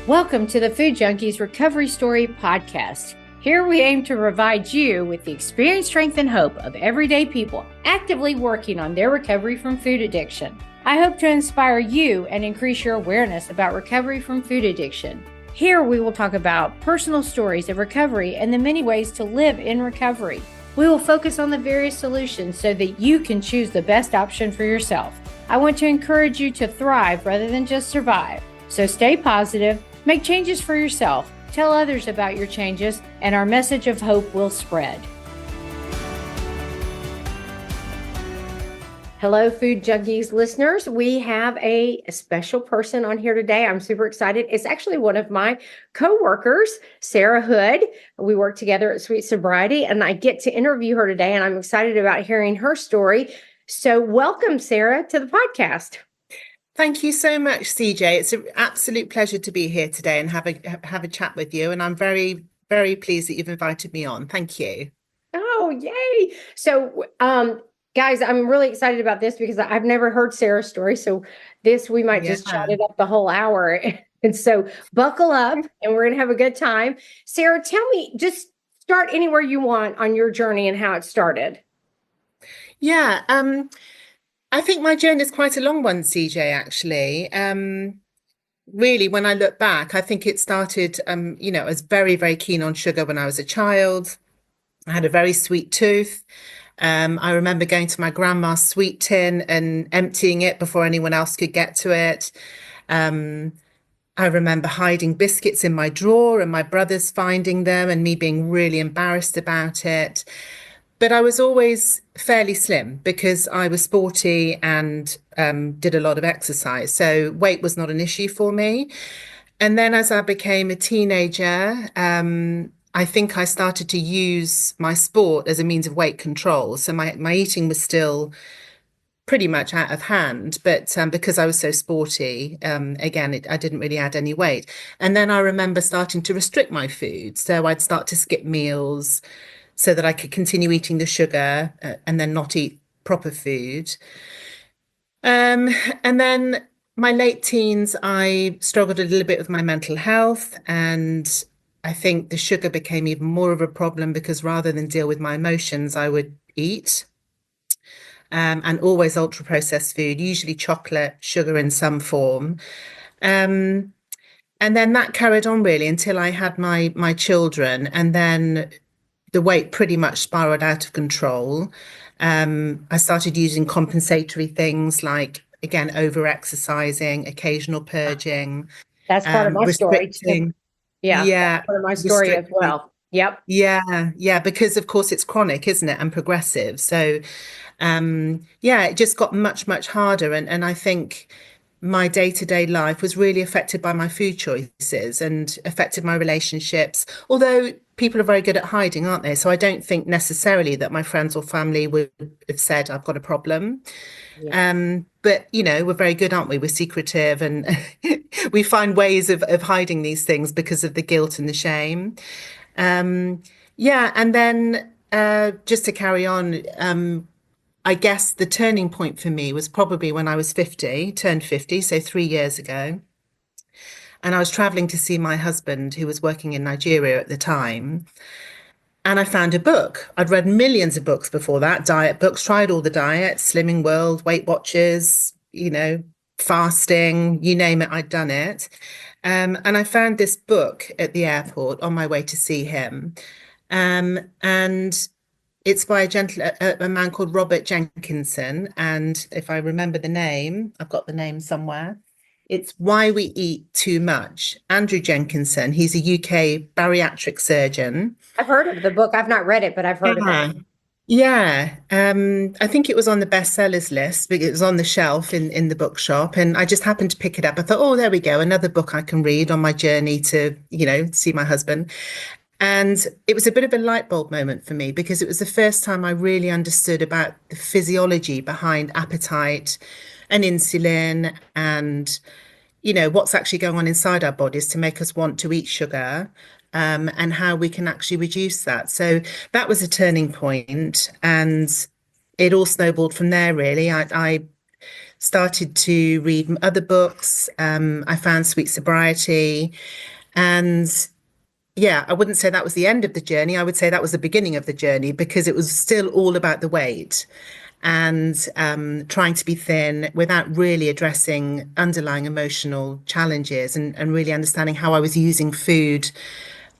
Welcome to the Food Junkies Recovery Story Podcast. Here we aim to provide you with the experience, strength, and hope of everyday people actively working on their recovery from food addiction. I hope to inspire you and increase your awareness about recovery from food addiction. Here we will talk about personal stories of recovery and the many ways to live in recovery. We will focus on the various solutions so that you can choose the best option for yourself. I want to encourage you to thrive rather than just survive. So stay positive. Make changes for yourself, tell others about your changes, and our message of hope will spread. Hello, Food Junkies listeners. We have a special person on here today. I'm super excited. It's actually one of my co-workers, Sarah Hood. We work together at Sweet Sobriety, and I get to interview her today, and I'm excited about hearing her story. So welcome, Sarah, to the podcast. Thank you so much, CJ. It's an absolute pleasure to be here today and have a chat with you. And I'm very, very pleased that you've invited me on. Thank you. Oh, yay. So, guys, I'm really excited about this because I've never heard Sarah's story. So we might just chat it up the whole hour. And so buckle up and we're going to have a good time. Sarah, tell me, just start anywhere you want on your journey and how it started. Yeah. I think my journey is quite a long one, CJ, actually. Really, when I look back, I think it started, I was very, very keen on sugar when I was a child. I had a very sweet tooth. I remember going to my grandma's sweet tin and emptying it before anyone else could get to it. I remember hiding biscuits in my drawer and my brothers finding them and me being really embarrassed about it. But I was always fairly slim because I was sporty and did a lot of exercise. So weight was not an issue for me. And then as I became a teenager, I think I started to use my sport as a means of weight control. So my eating was still pretty much out of hand. But because I was so sporty, I didn't really add any weight. And then I remember starting to restrict my food. So I'd start to skip meals so that I could continue eating the sugar and then not eat proper food. And then my late teens, I struggled a little bit with my mental health. And I think the sugar became even more of a problem because rather than deal with my emotions, I would eat. And always ultra processed food, usually chocolate, sugar in some form. And then that carried on really until I had my children. And then the weight pretty much spiraled out of control. I started using compensatory things like, again, over-exercising, occasional purging. That's part of my story too. Yeah, part of my story as well. Yep. Yeah, because of course it's chronic, isn't it, and progressive. So, it just got much, much harder. And I think my day-to-day life was really affected by my food choices and affected my relationships. Although people are very good at hiding, aren't they? So I don't think necessarily that my friends or family would have said, I've got a problem. Yeah. But, we're very good, aren't we? We're secretive and we find ways of hiding these things because of the guilt and the shame. And then just to carry on, I guess the turning point for me was probably when I was turned 50, so 3 years ago. And I was traveling to see my husband, who was working in Nigeria at the time. And I found a book. I'd read millions of books before that, diet books, tried all the diets, Slimming World, Weight Watchers, fasting, you name it, I'd done it. And I found this book at the airport on my way to see him. And it's by a man called Robert Jenkinson. And if I remember the name, I've got the name somewhere. It's Why We Eat Too Much. Andrew Jenkinson, he's a UK bariatric surgeon. I've heard of the book. I've not read it, but I've heard of it. Yeah. I think it was on the bestsellers list, because it was on the shelf in the bookshop. And I just happened to pick it up. I thought, oh, there we go. Another book I can read on my journey to, see my husband. And it was a bit of a light bulb moment for me because it was the first time I really understood about the physiology behind appetite and insulin and, what's actually going on inside our bodies to make us want to eat sugar, and how we can actually reduce that. So that was a turning point, and it all snowballed from there, really. I started to read other books. I found Sweet Sobriety. And yeah, I wouldn't say that was the end of the journey. I would say that was the beginning of the journey because it was still all about the weight and trying to be thin without really addressing underlying emotional challenges and really understanding how I was using food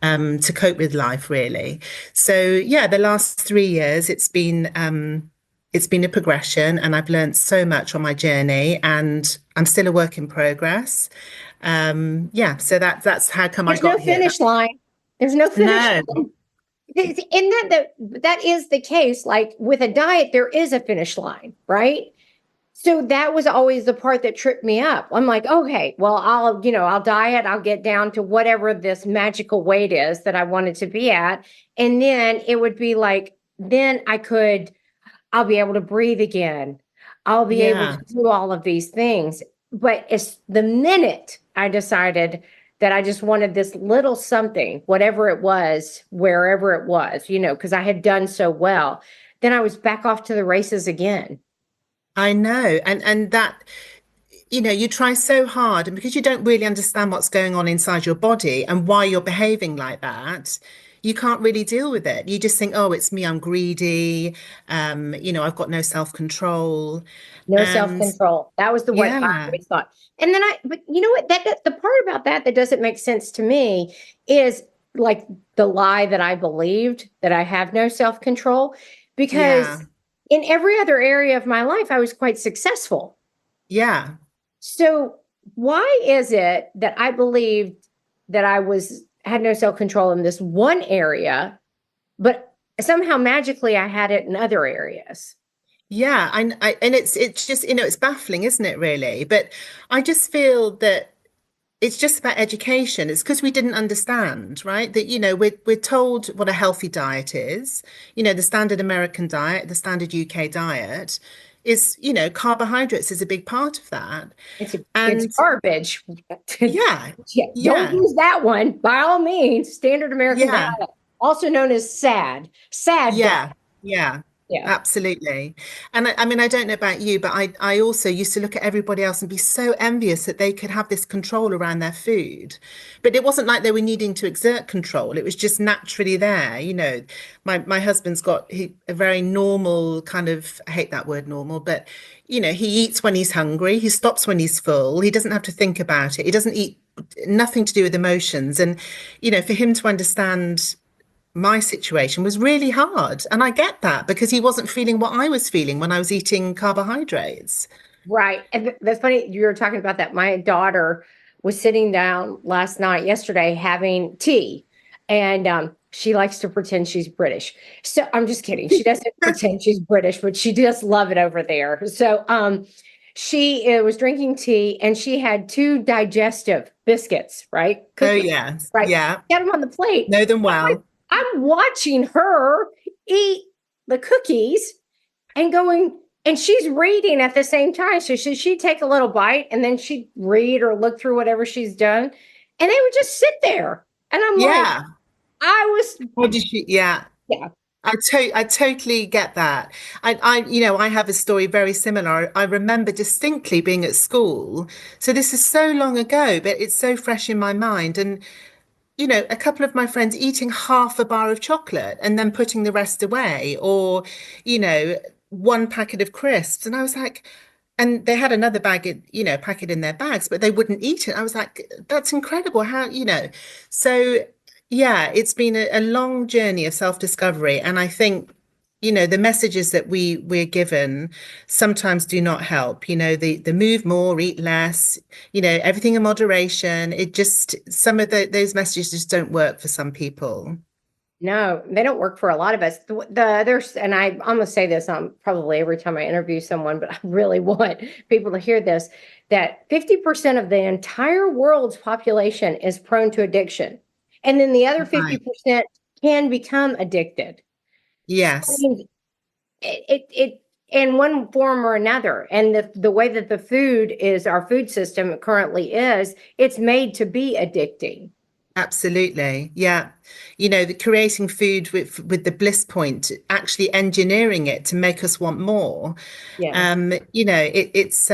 to cope with life, really. So yeah, the last 3 years, it's been a progression, and I've learned so much on my journey, and I'm still a work in progress. Yeah, so that's how come I There's no got here. finish line. There's no finish No, line. In that is the case. Like with a diet, there is a finish line, right? So that was always the part that tripped me up. I'm like, okay, well, I'll diet, I'll get down to whatever this magical weight is that I wanted to be at. And then it would be like, then I'll be able to breathe again. I'll be able yeah. to do all of these things. But it's the minute I decided that I just wanted this little something, whatever it was, wherever it was, because I had done so well, then I was back off to the races again. I know. And that, you try so hard, and because you don't really understand what's going on inside your body and why you're behaving like that, you can't really deal with it. You just think, oh, it's me, I'm greedy. I've got no self-control. No And self-control. That was the what I yeah, always thought. And then but you know what? That the part about that doesn't make sense to me is like the lie that I believed that I have no self-control, yeah, because in every other area of my life, I was quite successful. yeah. So why is it that I believed that had no self-control in this one area, but somehow magically I had it in other areas? Yeah, and it's just it's baffling, isn't it, really? But I just feel that it's just about education. It's because we didn't understand, right? That we're told what a healthy diet is. The standard American diet, the standard UK diet is, carbohydrates is a big part of that. It's And garbage. yeah, Yeah, don't yeah, use that one by all means. Standard American yeah. diet, also known as SAD diet. Yeah, yeah, Yeah. absolutely. And I mean, I don't know about you, but I also used to look at everybody else and be so envious that they could have this control around their food. But it wasn't like they were needing to exert control. It was just naturally there. My husband's got a very normal kind of, I hate that word normal, but he eats when he's hungry, he stops when he's full, he doesn't have to think about it. He doesn't eat nothing to do with emotions. And for him to understand my situation was really hard. And I get that because he wasn't feeling what I was feeling when I was eating carbohydrates. Right. And that's funny. You were talking about that. My daughter was sitting down yesterday, having tea, and she likes to pretend she's British. So I'm just kidding. She doesn't pretend she's British, but she does love it over there. So she was drinking tea, and she had two digestive biscuits, right? Oh, Cookies, yes. right? Yeah. Got them on the plate. Know them well. I'm watching her eat the cookies and going, and she's reading at the same time. So she'd take a little bite and then she'd read or look through whatever she's done. And they would just sit there. And I'm like, Yeah. I was, What did she? Yeah. yeah, I totally get that. I have a story very similar. I remember distinctly being at school. So this is so long ago, but it's so fresh in my mind. And a couple of my friends eating half a bar of chocolate and then putting the rest away, or, you know, one packet of crisps. And I was like, and they had another packet in their bags, but they wouldn't eat it. I was like, that's incredible. So yeah, it's been a long journey of self-discovery. And I think, the messages that we're given sometimes do not help. The move more, eat less, everything in moderation. It just some of those messages just don't work for some people. no, they don't work for a lot of us. There's, and I'm gonna say this probably every time I interview someone, but I really want people to hear this, that 50% of the entire world's population is prone to addiction. And then the other Right. 50% can become addicted. So, I Yes. mean, it in one form or another. And the way that our food system currently is, it's made to be addicting. Absolutely. Yeah. The creating food with the bliss point, actually engineering it to make us want more. Yeah. It's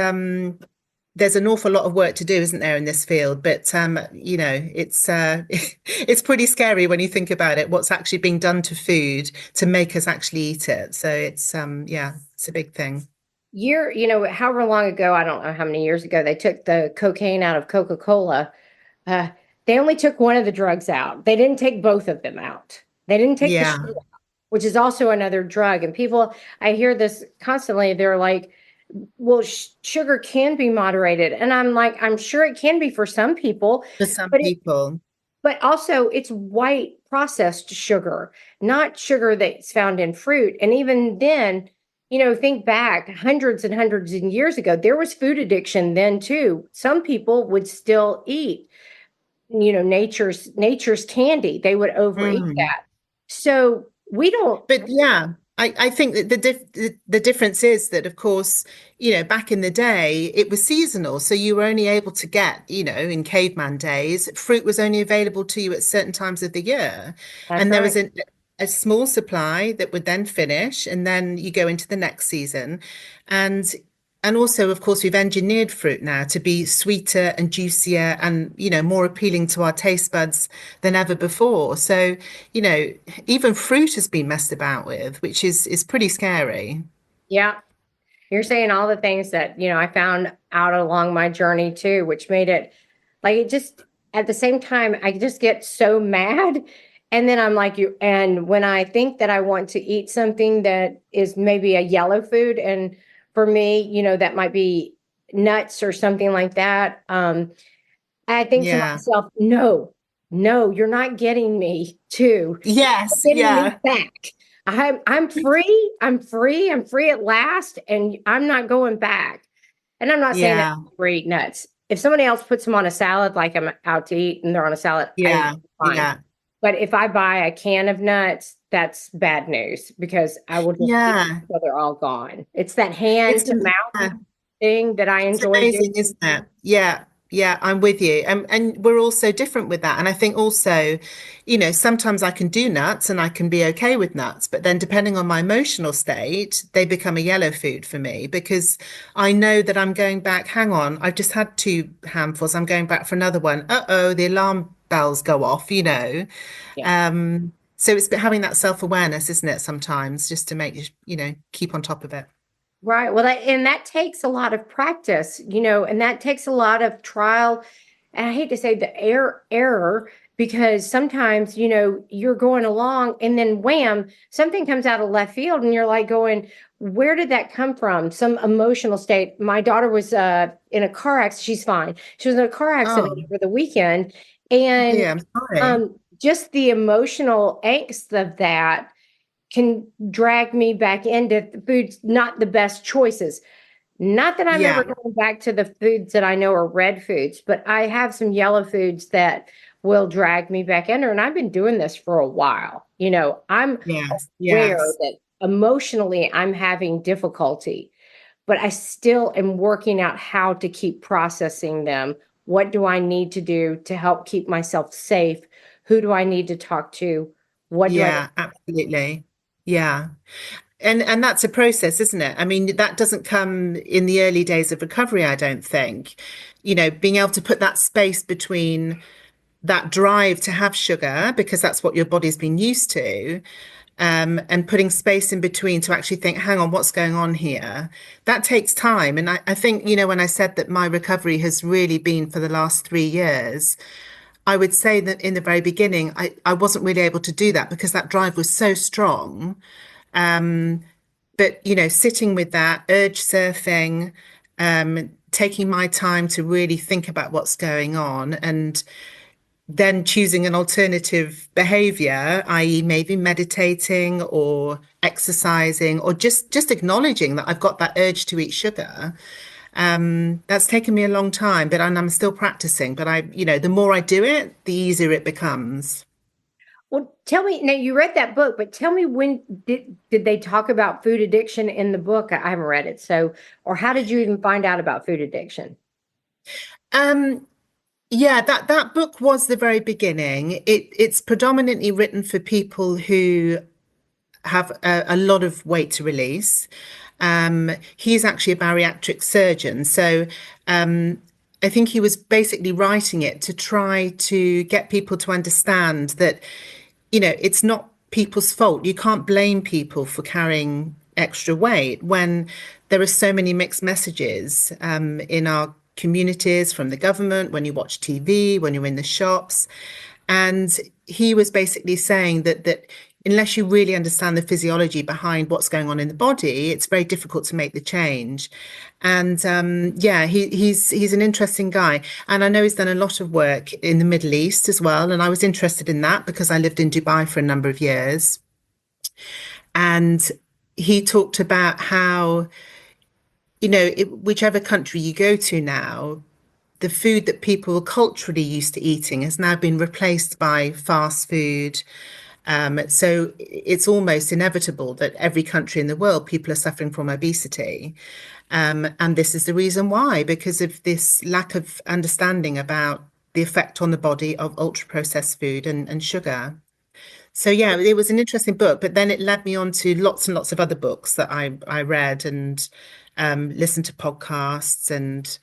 there's an awful lot of work to do, isn't there, in this field? But it's it's pretty scary when you think about it, what's actually being done to food to make us actually eat it. So yeah, it's a big thing. However long ago, I don't know how many years ago, they took the cocaine out of Coca-Cola. Uh, they only took one of the drugs out. They didn't take both of them out. They didn't take the Yeah, sugar, which is also another drug. And people, I hear this constantly. They're like, well, sugar can be moderated. And I'm like, I'm sure it can be for some people, for some but people. also it's white processed sugar, not sugar that's found in fruit. And even then, think back hundreds and hundreds of years ago, there was food addiction then too. Some people would still eat, nature's candy. They would overeat Mm. that. So we don't. But yeah, I think that the difference is that, of course, back in the day, it was seasonal. So you were only able to get, in caveman days, fruit was only available to you at certain times of the year. That's And there was right. a small supply that would then finish, and then you go into the next season. And and also, of course, we've engineered fruit now to be sweeter and juicier and, more appealing to our taste buds than ever before. So, you know, even fruit has been messed about with, which is pretty scary. Yeah. You're saying all the things that, I found out along my journey too, which made it like it just at the same time, I just get so mad. And then I'm like, and when I think that I want to eat something that is maybe a yellow food, and for me, that might be nuts or something like that. I think to Yeah. myself, no, no, you're not getting me to Yes. getting me Yeah. back. I'm free. I'm free. I'm free at last, and I'm not going back. And I'm not saying that Yeah. for eat nuts. If somebody else puts them on a salad, like I'm out to eat and they're on a salad, I eat Yeah. fine. Yeah. But if I buy a can of nuts, that's bad news because I will just eat Yeah. until they're all gone. It's that hand It's to mouth yeah. thing that I It's enjoy doing. amazing, isn't it? Yeah, yeah, I'm with you. And we're all so different with that. And I think also, sometimes I can do nuts and I can be okay with nuts, but then depending on my emotional state, they become a yellow food for me because I know that I'm going back, hang on, I've just had two handfuls, I'm going back for another one. Uh-oh, the alarm bells go off. Yeah. So it's having that self-awareness, isn't it, sometimes, just to make you, keep on top of it. Right. Well, that takes a lot of practice, and that takes a lot of trial. And I hate to say the error because sometimes, you're going along and then wham, something comes out of left field and you're like going, where did that come from? Some emotional state. My daughter was in a car accident. She's fine. She was in a car accident Oh, over the weekend. And dear, I'm sorry. just the emotional angst of that can drag me back into foods, not the best choices. Not that I'm ever Yeah, going back to the foods that I know are red foods, but I have some yellow foods that will drag me back in there. And I've been doing this for a while. I'm yes, aware yes, that emotionally I'm having difficulty, but I still am working out how to keep processing them. What do I need to do to help keep myself safe? Who do I need to talk to? What do I yeah, absolutely. Yeah. And that's a process, isn't it? I mean, that doesn't come in the early days of recovery, I don't think. Being able to put that space between that drive to have sugar, because that's what your body's been used to, and putting space in between to actually think, hang on, what's going on here? That takes time. And I think, when I said that my recovery has really been for the last 3 years, I would say that in the very beginning, I wasn't really able to do that because that drive was so strong. But, sitting with that, urge surfing, taking my time to really think about what's going on, and then choosing an alternative behavior, i.e., maybe meditating or exercising or just acknowledging that I've got that urge to eat sugar. That's taken me a long time, but I'm still practicing. But the more I do it, the easier it becomes. Well, tell me now. You read that book, but tell me when did they talk about food addiction in the book? I haven't read it, so or how did you even find out about food addiction? Um, Yeah, that book was the very beginning. It's predominantly written for people who have a lot of weight to release. He's actually a bariatric surgeon, so I think he was basically writing it to try to get people to understand that, it's not people's fault. You can't blame people for carrying extra weight when there are so many mixed messages in our communities from the government, when you watch TV, when you're in the shops. And he was basically saying that unless you really understand the physiology behind what's going on in the body, it's very difficult to make the change. And yeah, he's an interesting guy. And I know he's done a lot of work in the Middle East as well. And I was interested in that because I lived in Dubai for a number of years. And he talked about how, whichever country you go to now, the food that people were culturally used to eating has now been replaced by fast food. So it's almost inevitable that every country in the world, people are suffering from obesity. And this is the reason why, because of this lack of understanding about the effect on the body of ultra processed food and sugar. So yeah, it was an interesting book, but then it led me on to lots and lots of other books that I read and listened to podcasts, and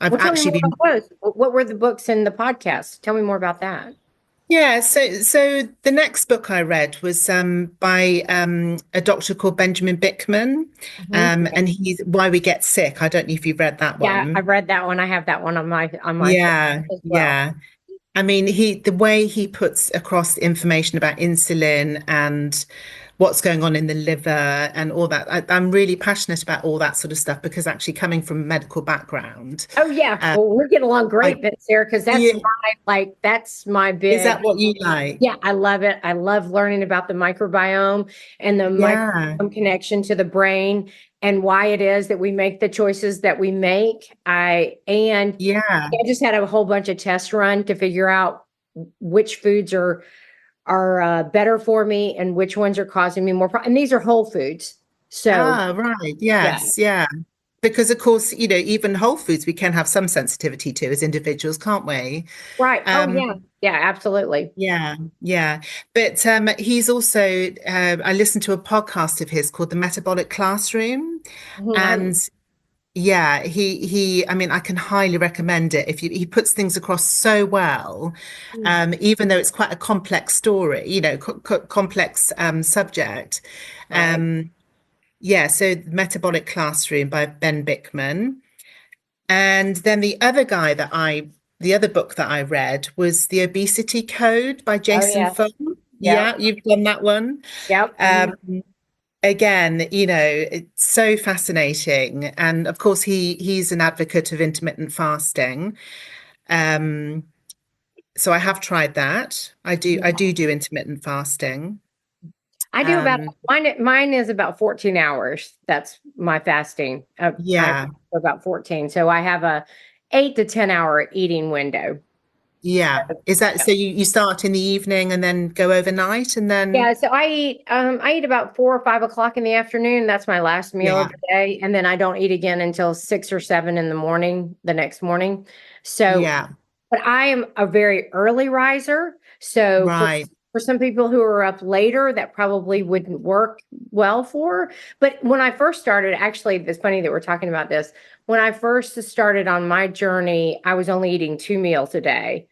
I've Well, tell me actually more been. about those. What were the books in the podcast? Tell me more about that. Yeah, so the next book I read was by a doctor called Benjamin Bickman, Mhm. and he's Why We Get Sick. I don't know if you've read that Yeah, I one. read that one. I have that one on my shelf Yeah, as well. yeah. I mean, the way he puts across the information about insulin and what's going on in the liver and all that, I'm really passionate about all that sort of stuff because actually coming from a medical background, Oh yeah. uh, Well, we're getting along I great, then, Sarah, because yeah, that's my is big. that what you like? Yeah, I love it. I love learning about the microbiome and the Yeah, microbiome connection to the brain and why it is that we make the choices that we make. yeah. I just had a whole bunch of tests run to figure out which foods are better for me and which ones are causing me more and these are whole foods. So Ah, right. yeah, Yes, yeah. Because of course, even whole foods we can have some sensitivity to as individuals, can't we? right. Oh yeah, Um, yeah, absolutely. yeah, yeah. But he's also I listened to a podcast of his called The Metabolic Classroom. Mhm. And yeah, I mean, I can highly recommend it if he puts things across so well, even though it's quite a complex story, complex subject. Right. Um, Yeah, so Metabolic Classroom by Ben Bickman. And then the other book that I read was The Obesity Code by Oh Jason yeah. Fung. Yep. Yeah, you've done that one. Yep. Mhm. Um, Again, it's so fascinating. And of course, he's an advocate of intermittent fasting. Um, so I have tried that. I do intermittent fasting. I do about Um, mine is about 14 hours. That's my fasting. I yeah. about 14. So I have a 8 to 10 hour eating window. Yeah. Is that so you start in the evening and then go overnight and Yeah, then so I eat about 4 or 5 o'clock in the afternoon. That's my last meal of yeah, the day. And then I don't eat again until 6 or 7 in the morning, the next morning. So, yeah, but I am a very early riser. So right, for some people who are up later, that probably wouldn't work well for. But when I first started, actually, it's funny that we're talking about this. When I first started on my journey, I was only eating 2 meals a day.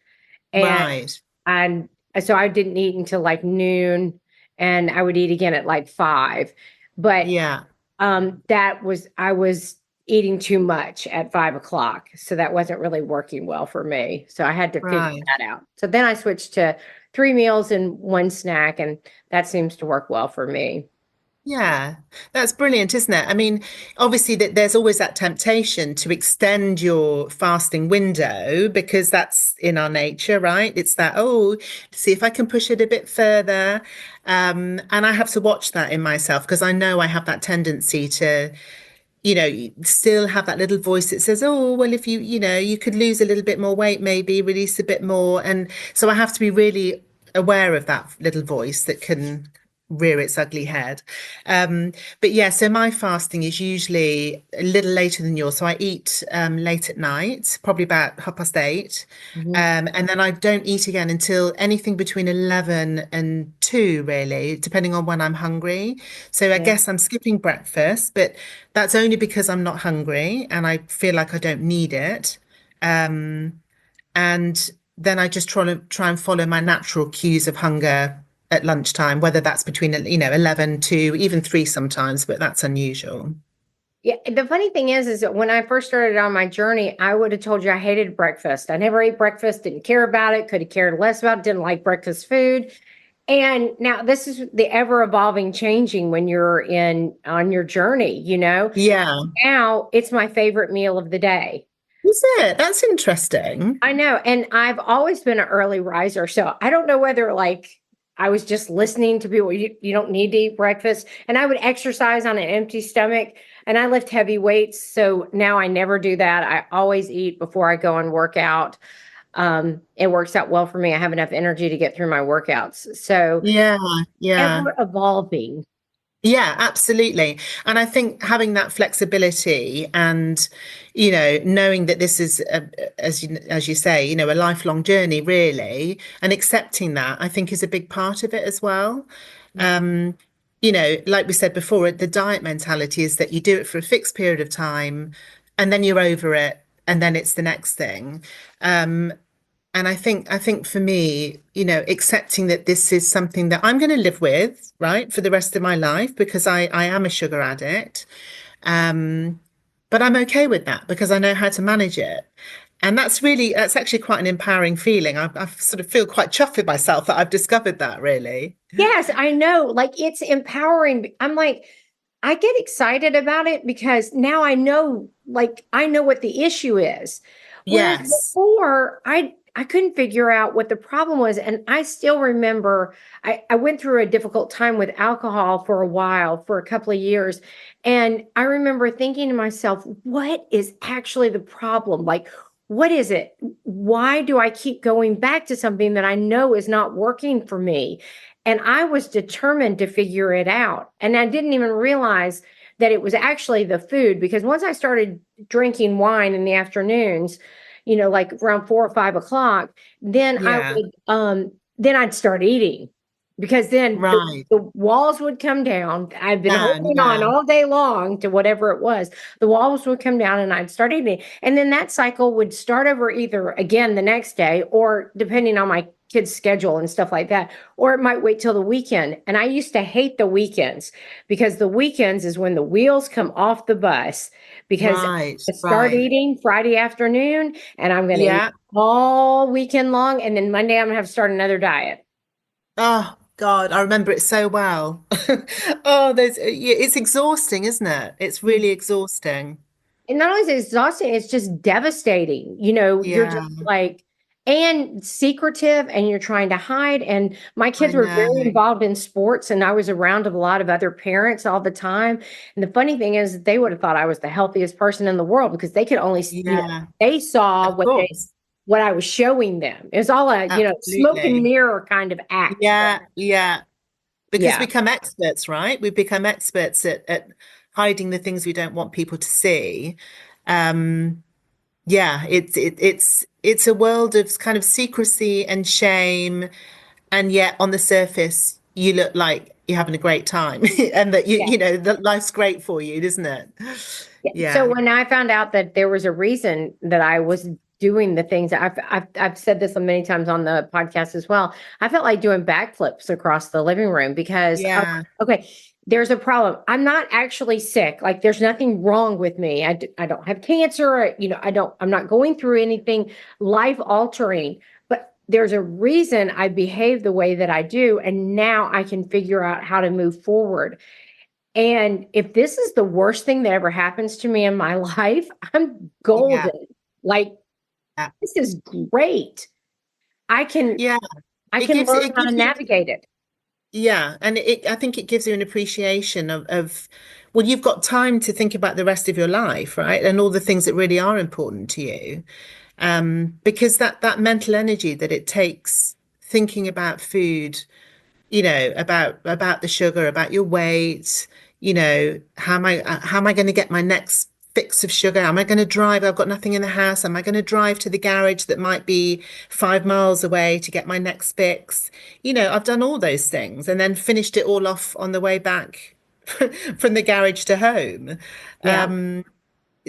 And right. and so I didn't eat until like noon and I would eat again at like 5. But Yeah, that was I was eating too much at 5 o'clock. So that wasn't really working well for me. So I had to figure right. that out. So then I switched to 3 meals and one snack, and that seems to work well for me. Yeah. That's brilliant, isn't it? I mean, obviously that there's always that temptation to extend your fasting window because that's in our nature, right? It's that, oh, see if I can push it a bit further. And I have to watch that in myself because I know I have that tendency to still have that little voice that says, oh, well, if you could lose a little bit more weight, maybe release a bit more. And so I have to be really aware of that little voice that can rear its ugly head. Um, but yeah, so my fasting is usually a little later than yours. So I eat late at night, probably about 8:30. Mhm. And then I don't eat again until anything between 11 and 2, really, depending on when I'm hungry. So I Yeah. guess I'm skipping breakfast, but that's only because I'm not hungry and I feel like I don't need it. Um, and then I just try and follow my natural cues of hunger at lunchtime, whether that's between 11 to even 3 sometimes, but that's unusual. Yeah, the funny thing is that when I first started on my journey, I would have told you I hated breakfast. I never ate breakfast, didn't care about it, could have cared less about it, didn't like breakfast food. And now this is the ever evolving changing when you're in on your journey, you know. Yeah. Now it's my favorite meal of the day. Is it? That's interesting. I know. And I've always been an early riser. So I don't know whether like I was just listening to people, you don't need to eat breakfast. And I would exercise on an empty stomach and I lift heavy weights. So now I never do that. I always eat before I go and work out. It works out well for me. I have enough energy to get through my workouts. So Yeah, yeah. ever evolving. Yeah, absolutely. And I think having that flexibility and, knowing that this is, as you say, a lifelong journey, really, and accepting that, I think is a big part of it as well. Um, like we said before, the diet mentality is that you do it for a fixed period of time and then you're over it and then it's the next thing. And I think for me, accepting that this is something that I'm going to live with, right, for the rest of my life because I am a sugar addict. Um, but I'm okay with that because I know how to manage it. And that's actually quite an empowering feeling. I sort of feel quite chuffed with myself that I've discovered that really. Yes, I know. Like it's empowering. I'm like, I get excited about it because now I know, like, I know what the issue is. Whereas Yes. before, I couldn't figure out what the problem was. And I still remember I went through a difficult time with alcohol for a while, for a couple of years. And I remember thinking to myself, what is actually the problem? Like, what is it? Why do I keep going back to something that I know is not working for me? And I was determined to figure it out. And I didn't even realize that it was actually the food because once I started drinking wine in the afternoons, like around 4 or 5 o'clock, then I Yeah. would then I'd start eating because then Right. the walls would come down. I've been And holding on yeah. all day long to whatever it was. The walls would come down and I'd start eating. And then that cycle would start over either again the next day or depending on my kids' schedule and stuff like that, or it might wait till the weekend. And I used to hate the weekends because the weekends is when the wheels come off the bus because Right. I start Right. eating Friday afternoon and I'm going to eat Yeah. all weekend long. And then Monday, I'm going to have to start another diet. Oh God, I remember it so well. Oh, yeah, it's exhausting, isn't it? It's really exhausting. And not only is it exhausting, it's just devastating. You're just Yeah, like, and secretive, and you're trying to hide. And my I kids were know. very involved in sports, and I was around a lot of other parents all the time. And the funny thing is, they would have thought I was the healthiest person in the world because they could only, Yeah, they saw of course. what I was showing them. It was all a, smoke and Absolutely. mirror kind of act. Yeah, yeah. Because we Yeah. become experts, right? We become experts at hiding the things we don't want people to see. Um, yeah, it's a world of kind of secrecy and shame, and yet on the surface you look like you're having a great time and that that life's great for you, isn't it? Yeah. So Yeah. when I found out that there was a reason that I was doing the things I've said this many times on the podcast as well. I felt like doing backflips across the living room because Yeah. okay, there's a problem. I'm not actually sick. Like there's nothing wrong with me. I don't have cancer. I'm not going through anything life altering. But there's a reason I behave the way that I do, and now I can figure out how to move forward. And if this is the worst thing that ever happens to me in my life, I'm Yeah. golden. Like Yeah. this is great. I can Yeah. I It can gives learn it how to gives you navigate it. yeah, and I think it gives you an appreciation of well, you've got time to think about the rest of your life, right? And all the things that really are important to you. Because that mental energy that it takes thinking about food about the sugar, about your weight, how am I going to get my next fix of sugar? Am I going to drive? I've got nothing in the house. Am I going to drive to the garage that might be 5 miles away to get my next fix? I've done all those things and then finished it all off on the way back from the garage to home. Yeah.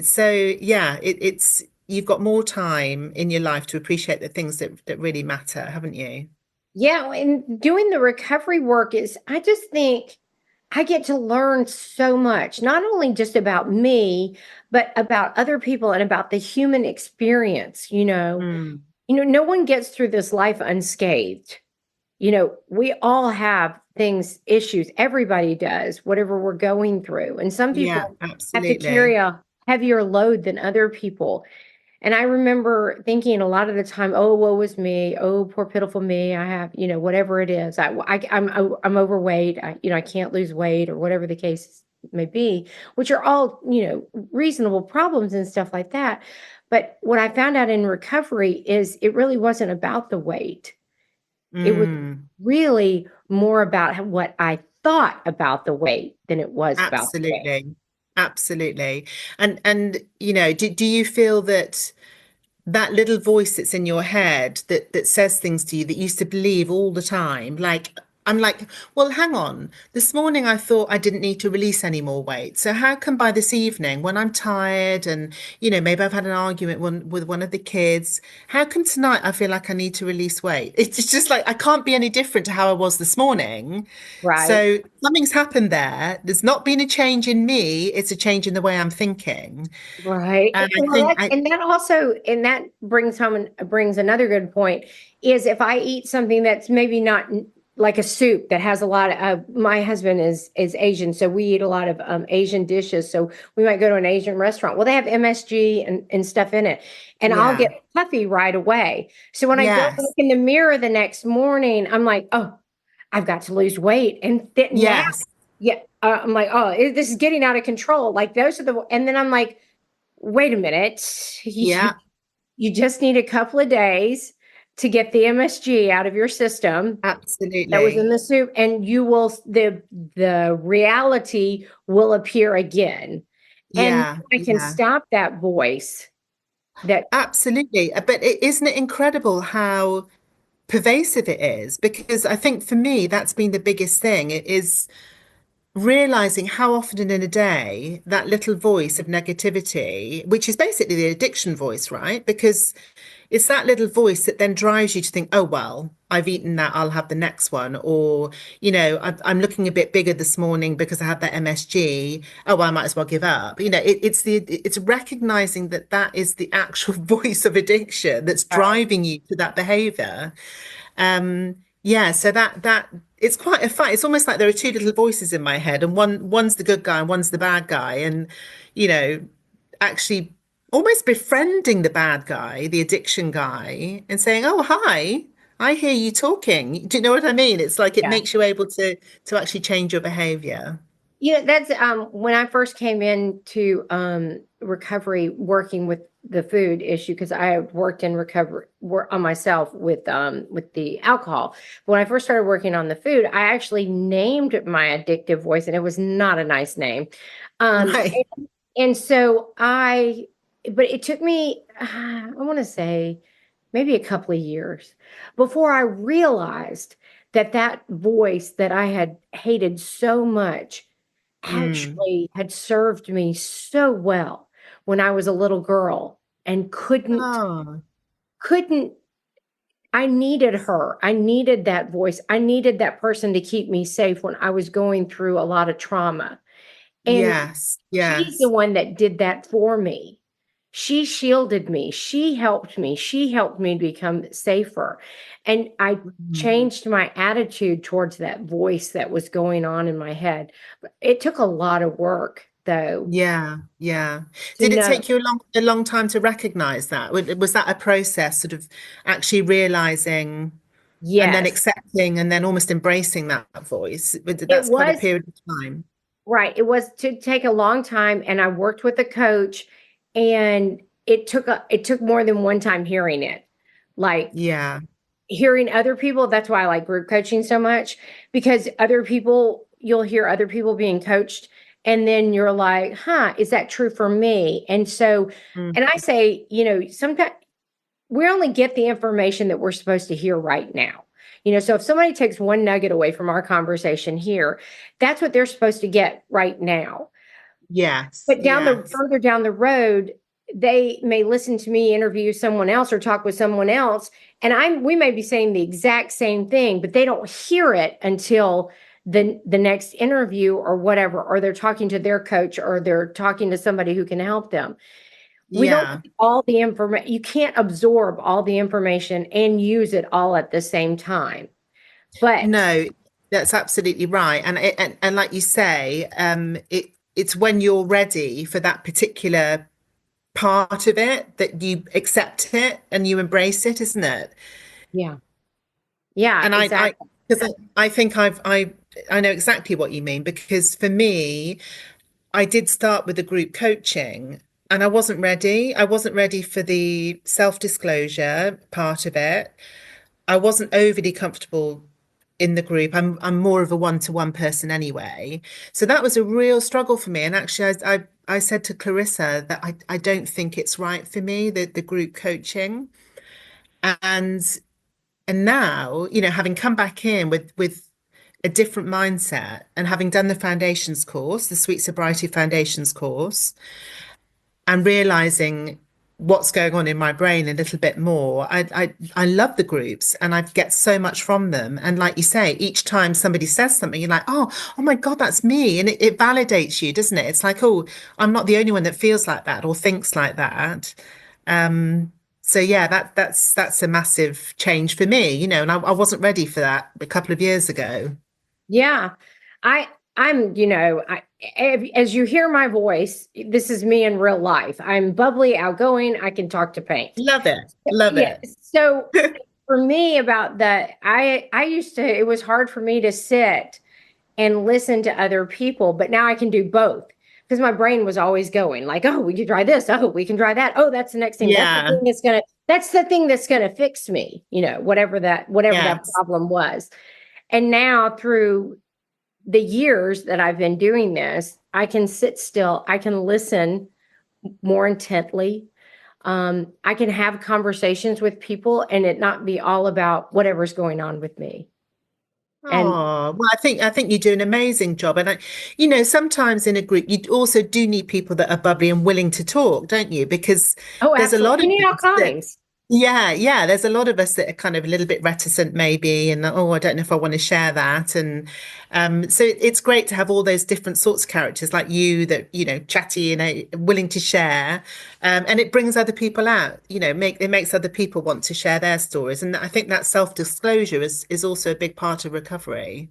So yeah, it's you've got more time in your life to appreciate the things that really matter, haven't you? Yeah, and doing the recovery work is, I just think I get to learn so much, not only just about me, but about other people and about the human experience. Mm, No one gets through this life unscathed. We all have things, issues. Everybody does, whatever we're going through. And some yeah, people have to carry absolutely. a heavier load than other people. And I remember thinking a lot of the time, "Oh, woe is me. Oh, poor pitiful me. I have, whatever it is. I'm overweight. I can't lose weight, or whatever the case may be," which are all, reasonable problems and stuff like that. But what I found out in recovery is it really wasn't about the weight. It was Mm, really more about what I thought about the weight than it was about the weight. absolutely. Absolutely. And do you feel that that little voice that's in your head that says things to you that you used to believe all the time, like I'm like, well, hang on. This morning I thought I didn't need to release any more weight. So how come by this evening when I'm tired and maybe I've had an argument with one of the kids, how come tonight I feel like I need to release weight? It's just like I can't be any different to how I was this morning. Right. So something's happened there. There's not been a change in me, it's a change in the way I'm thinking. Right. And I Well, think that and that also and that brings another good point is if I eat something that's maybe not like a soup that has a lot of my husband is Asian, so we eat a lot of Asian dishes. So we might go to an Asian restaurant. Well, they have MSG and stuff in it, and I'll yeah. get puffy right away. So when I go look Yes. in the mirror the next morning, I'm like, oh, I've got to lose weight, and now, Yes. yeah, I'm like, oh, this is getting out of control. Like those are and then I'm like, wait a minute, you, Yeah. you just need a couple of days to get the MSG out of your system that was in Absolutely. the soup, and the reality will appear again. And Yeah. I can Yeah. stop that voice that, Absolutely. But isn't it incredible how pervasive it is? Because I think for me, that's been the biggest thing. It is realizing how often in a day that little voice of negativity, which is basically the addiction voice, right? Because it's that little voice that then drives you to think, oh, well, I've eaten that, I'll have the next one. Or, I'm looking a bit bigger this morning because I had that MSG. Oh, well, I might as well give up. It's recognizing that that is the actual voice of addiction that's right. driving you to that behavior. Yeah, so that it's quite a fight. It's almost like there are two little voices in my head, and one's the good guy and one's the bad guy. And you know, actually almost befriending the bad guy, the addiction guy, and saying, "Oh, hi, I hear you talking." Do you know what I mean? It's like it Yeah. makes you able to actually change your behavior. That's when I first came into recovery, working with the food issue, because I had worked in recovery on myself with the alcohol. But when I first started working on the food, I actually named my addictive voice, and it was not a nice name. Um, Right. and so but it took me, I want to say, maybe a couple of years before I realized that that voice that I had hated so much Mm. actually had served me so well when I was a little girl and Oh, couldn't I needed her. I needed that voice. I needed that person to keep me safe when I was going through a lot of trauma. And yes, she's the yes. one that did that for me. She shielded me. She helped me. She helped me become safer. And I Mm. changed my attitude towards that voice that was going on in my head. It took a lot of work, though, Yeah, yeah. to Did it know. take you a long time to recognize that? Was that a process, sort of actually realizing and then Yes, accepting and then almost embracing that voice? it That's quite a was period of time. right. It was to take a long time, and I worked with a coach, and it took more than one time hearing it. Like, Yeah, hearing other people, that's why I like group coaching so much, because other people, you'll hear other people being coached, and then you're like, huh, is that true for me? And so, Mm. and I say, sometimes we only get the information that we're supposed to hear right now. So if somebody takes one nugget away from our conversation here, that's what they're supposed to get right now. Yes, But yes, further down the road, they may listen to me interview someone else or talk with someone else, and we may be saying the exact same thing, but they don't hear it until the next interview or whatever, or they're talking to their coach, or they're talking to somebody who can help them. We don't yeah. get all the information. You can't absorb all the information and use it all at the same time. But No, that's absolutely right. And like you say, it's when you're ready for that particular part of it that you accept it and you embrace it, isn't it? yeah, yeah, And exactly. because I think I know exactly what you mean, because for me, I did start with the group coaching and I wasn't ready. I wasn't ready for the self-disclosure part of it. I wasn't overly comfortable in the group. I'm more of a one-to-one person anyway. So that was a real struggle for me. And actually I said to Clarissa that I don't think it's right for me, the group coaching. And and now, having come back in with a different mindset and having done the foundations course, the Sweet Sobriety Foundations course, and realizing what's going on in my brain a little bit more. I love the groups and I get so much from them. And like you say, each time somebody says something, you're like, oh my God, that's me. And it validates you, doesn't it? It's like, oh, I'm not the only one that feels like that or thinks like that. So yeah, that's a massive change for me, and I wasn't ready for that a couple of years ago. Yeah. I I'm, as you hear my voice, this is me in real life. I'm bubbly, outgoing, I can talk to paint. Love it. Love Yeah. it. So for me about that, I used to, it was hard for me to sit and listen to other people, but now I can do both, because my brain was always going like, oh, we can try this, oh, we can try that, oh, that's the next thing, Yeah. that's the thing that's gonna fix me, whatever that Yes. problem was. And now through the years that I've been doing this, I can sit still, I can listen more intently. I can have conversations with people and it not be all about whatever's going on with me. And Oh, well, I think you do an amazing job. And sometimes in a group you also do need people that are bubbly and willing to talk, don't you? Because oh, there's a absolutely. lot We of need all us that kinds. yeah, there's a lot of us that are kind of a little bit reticent maybe, and oh, I don't know if I want to share that. And so it's great to have all those different sorts of characters like you that, chatty and willing to share. And it brings other people out, it makes other people want to share their stories. And I think that self-disclosure is also a big part of recovery.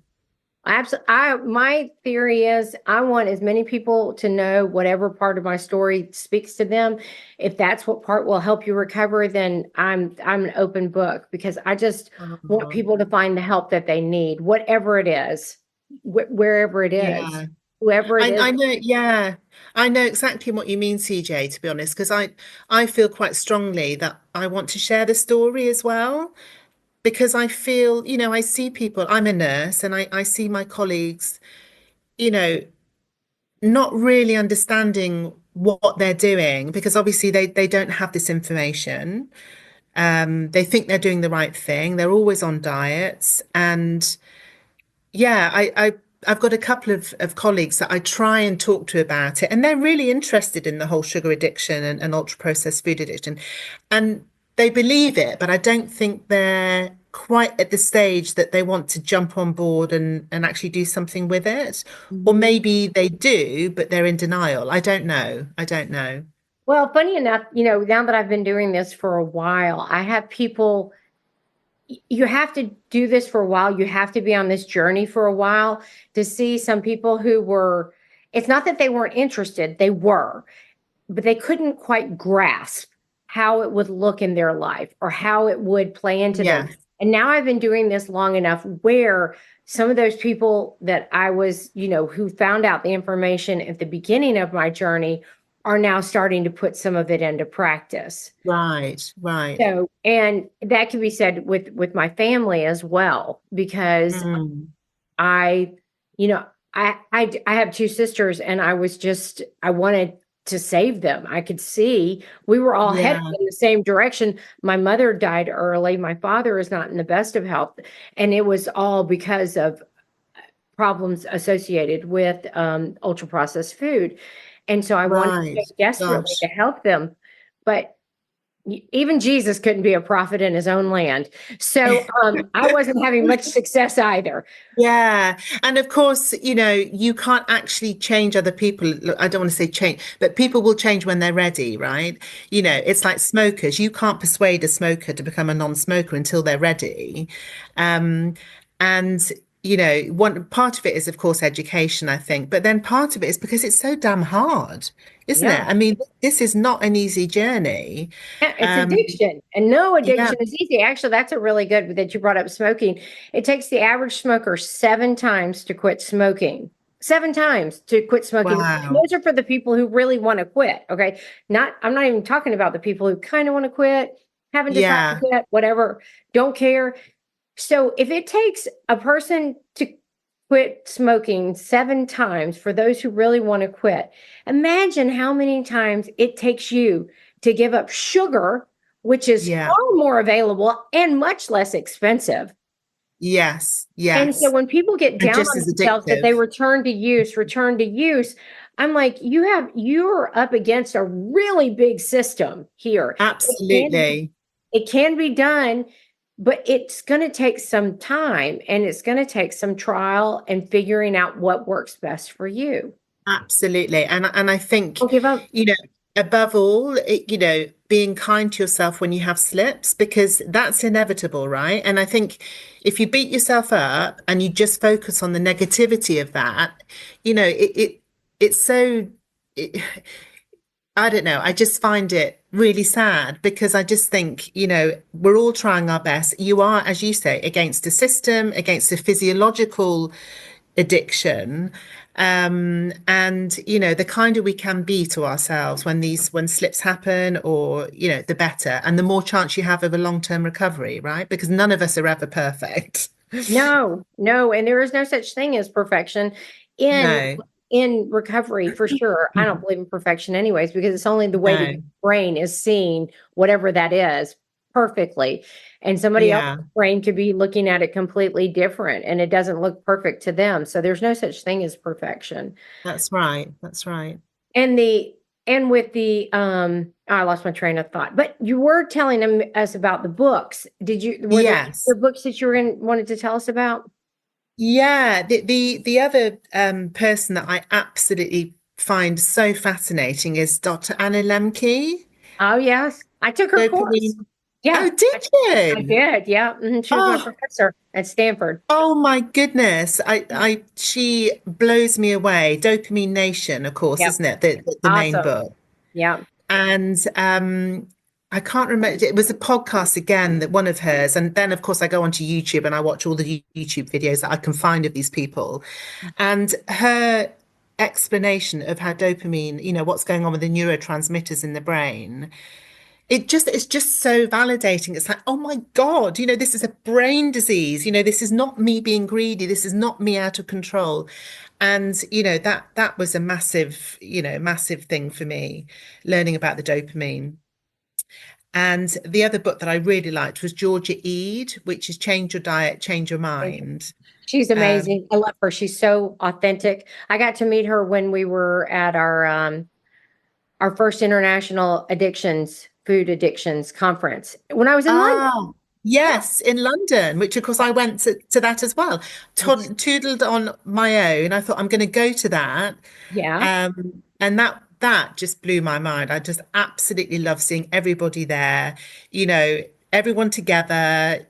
Absolutely. My theory is I want as many people to know whatever part of my story speaks to them. If that's what part will help you recover, then I'm an open book, because I just want Oh, people to find the help that they need, whatever it is, wherever it is, yeah. whoever it is. I know, yeah. I know exactly what you mean, CJ, to be honest, because I feel quite strongly that I want to share the story as well, because I feel, I see people, I'm a nurse and I see my colleagues, you know, not really understanding what they're doing because obviously they don't have this information. They think they're doing the right thing. They're always on diets. And yeah, I've got a couple of colleagues that I try and talk to about it, and they're really interested in the whole sugar addiction and ultra processed food addiction. And they believe it, but I don't think they're quite at the stage that they want to jump on board and actually do something with it. Or Mhm. maybe they do, but they're in denial. I don't know. I don't know. Well, funny enough, now that I've been doing this for a while, I have people, you have to do this for a while. You have to be on this journey for a while to see some people who were, it's not that they weren't interested, they were, but they couldn't quite grasp how it would look in their life or how it would play into them. Yeah. And now I've been doing this long enough where some of those people that I was, who found out the information at the beginning of my journey are now starting to put some of it into practice. Right, right. So, and that can be said with my family as well, because Mm. I, you know, I have two sisters, and I wanted to save them. I could see we were all headed Yeah, in the same direction. My mother died early. My father is not in the best of health, and it was all because of problems associated with ultra processed food. And so I wanted so right. desperately to Gosh. help them, but even Jesus couldn't be a prophet in his own land. So I wasn't having much success either. Yeah. And of course, you can't actually change other people. Look, I don't want to say change, but people will change when they're ready, right? It's like smokers. You can't persuade a smoker to become a non-smoker until they're ready. Um, and one part of it is, of course, education, I think, but then part of it is because it's so damn hard, isn't it? Yeah. I mean, this is not an easy journey. Yeah, it's Um, addiction, and no yeah. addiction is easy. Actually, that's a really good that you brought up smoking. It takes the average smoker 7 times to quit smoking. 7 times to quit smoking. Wow. Those are for the people who really want to quit. Okay. I'm not even talking about the people who kind of want to quit, haven't decided Yeah. yet, whatever, don't care. So if it takes a person to quit smoking 7 times for those who really want to quit, imagine how many times it takes you to give up sugar, which is Yeah. far more available and much less expensive. Yes. And so Yes. when people get And down just on as themselves that they addictive. return to use, I'm like, you're up against a really big system here. It can Absolutely. it can be done, but it's going to take some time, and it's going to take some trial and figuring out what works best for you. Absolutely. And I think, Don't give up. you know, above all, being kind to yourself when you have slips, because that's inevitable, right? And I think if you beat yourself up and you just focus on the negativity of that, it's so it, I don't know. I just find it really sad because I just think, we're all trying our best. You are, as you say, against a system, against a physiological addiction. And the kinder we can be to ourselves when slips happen, or, the better. And the more chance you have of a long-term recovery, right? Because none of us are ever perfect. No, no, and there is no such thing as perfection in No, in recovery for sure. I don't believe in perfection anyways, because it's only the way that your no. brain is seeing whatever that is perfectly. And somebody else's Yeah, brain could be looking at it completely different, and it doesn't look perfect to them. So there's no such thing as perfection. that's right. That's right. And the and with the I lost my train of thought. But you were telling us about the books. Were there Yes. other books that you wanted to tell us about? Yeah, the other person that I absolutely find so fascinating is Dr. Anna Lemke. Oh, yes. I took her course. Dopamine. Yeah, Oh, did I you? did. Yeah. She was my Oh, professor at Stanford. oh my goodness. She blows me away. Dopamine Nation, of course, Yep. isn't it? The main Awesome. book. Yeah. And I can't remember. It was a podcast again, that one of hers. And then, of course, I go onto YouTube and I watch all the YouTube videos that I can find of these people. And her explanation of how dopamine, what's going on with the neurotransmitters in the brain, it's just so validating. It's like, oh my God, this is a brain disease. This is not me being greedy. This is not me out of control. And that was a massive thing for me, learning about the dopamine. And the other book that I really liked was Georgia Ede, which is Change Your Diet, Change Your Mind. She's Um, amazing. I love her. She's so authentic. I got to meet her when we were at our first international food addictions conference when I was in London. ah, yes, in London, which of course I went to that as well. Toodled on my own. I thought I'm going to go to that. Yeah. And that just blew my mind. I just absolutely love seeing everybody there, everyone together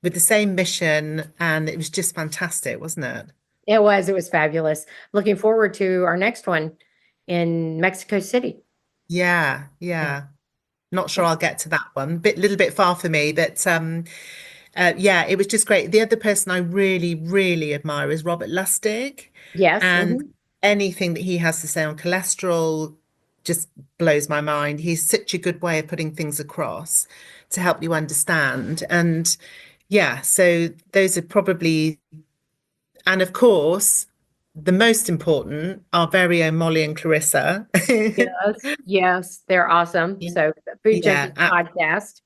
with the same mission, and it was just fantastic, wasn't it? It was fabulous. Looking forward to our next one in Mexico City. Yeah, Yeah. yeah. Not sure I'll get to that one. Little bit far for me, but yeah, it was just great. The other person I really, really admire is Robert Lustig, Yes. and anything that he has to say on cholesterol, just blows my mind. He's such a good way of putting things across to help you understand. And yeah, so those are probably, and of course, the most important, our very own Molly and Clarissa. Yes, yes, they're awesome. So, Food Yeah, Junkies podcast.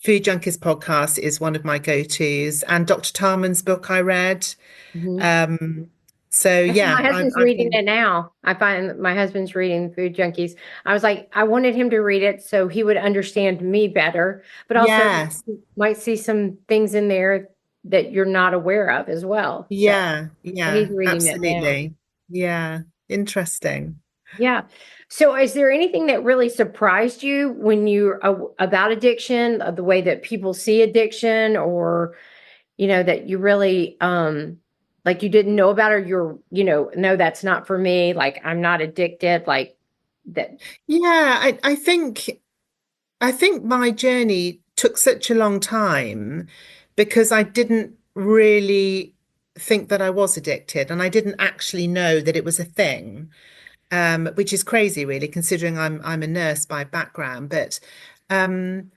Food Junkies podcast is one of my go-tos, and Dr. Tarman's book I read. Mhm. Um, so Actually, yeah, my husband's I've reading been, it now. I find my husband's reading Food Junkies. I was like, I wanted him to read it so he would understand me better, but also yes, might see some things in there that you're not aware of as well. So yeah, he's yeah, reading it now. absolutely. Yeah, interesting. Yeah. So is there anything that really surprised you when you about addiction, the way that people see addiction, or that you really like you didn't know about, or you're, no, that's not for me, like I'm not addicted, like that. Yeah, I think my journey took such a long time because I didn't really think that I was addicted, and I didn't actually know that it was a thing. Which is crazy, really, considering I'm a nurse by background. But um,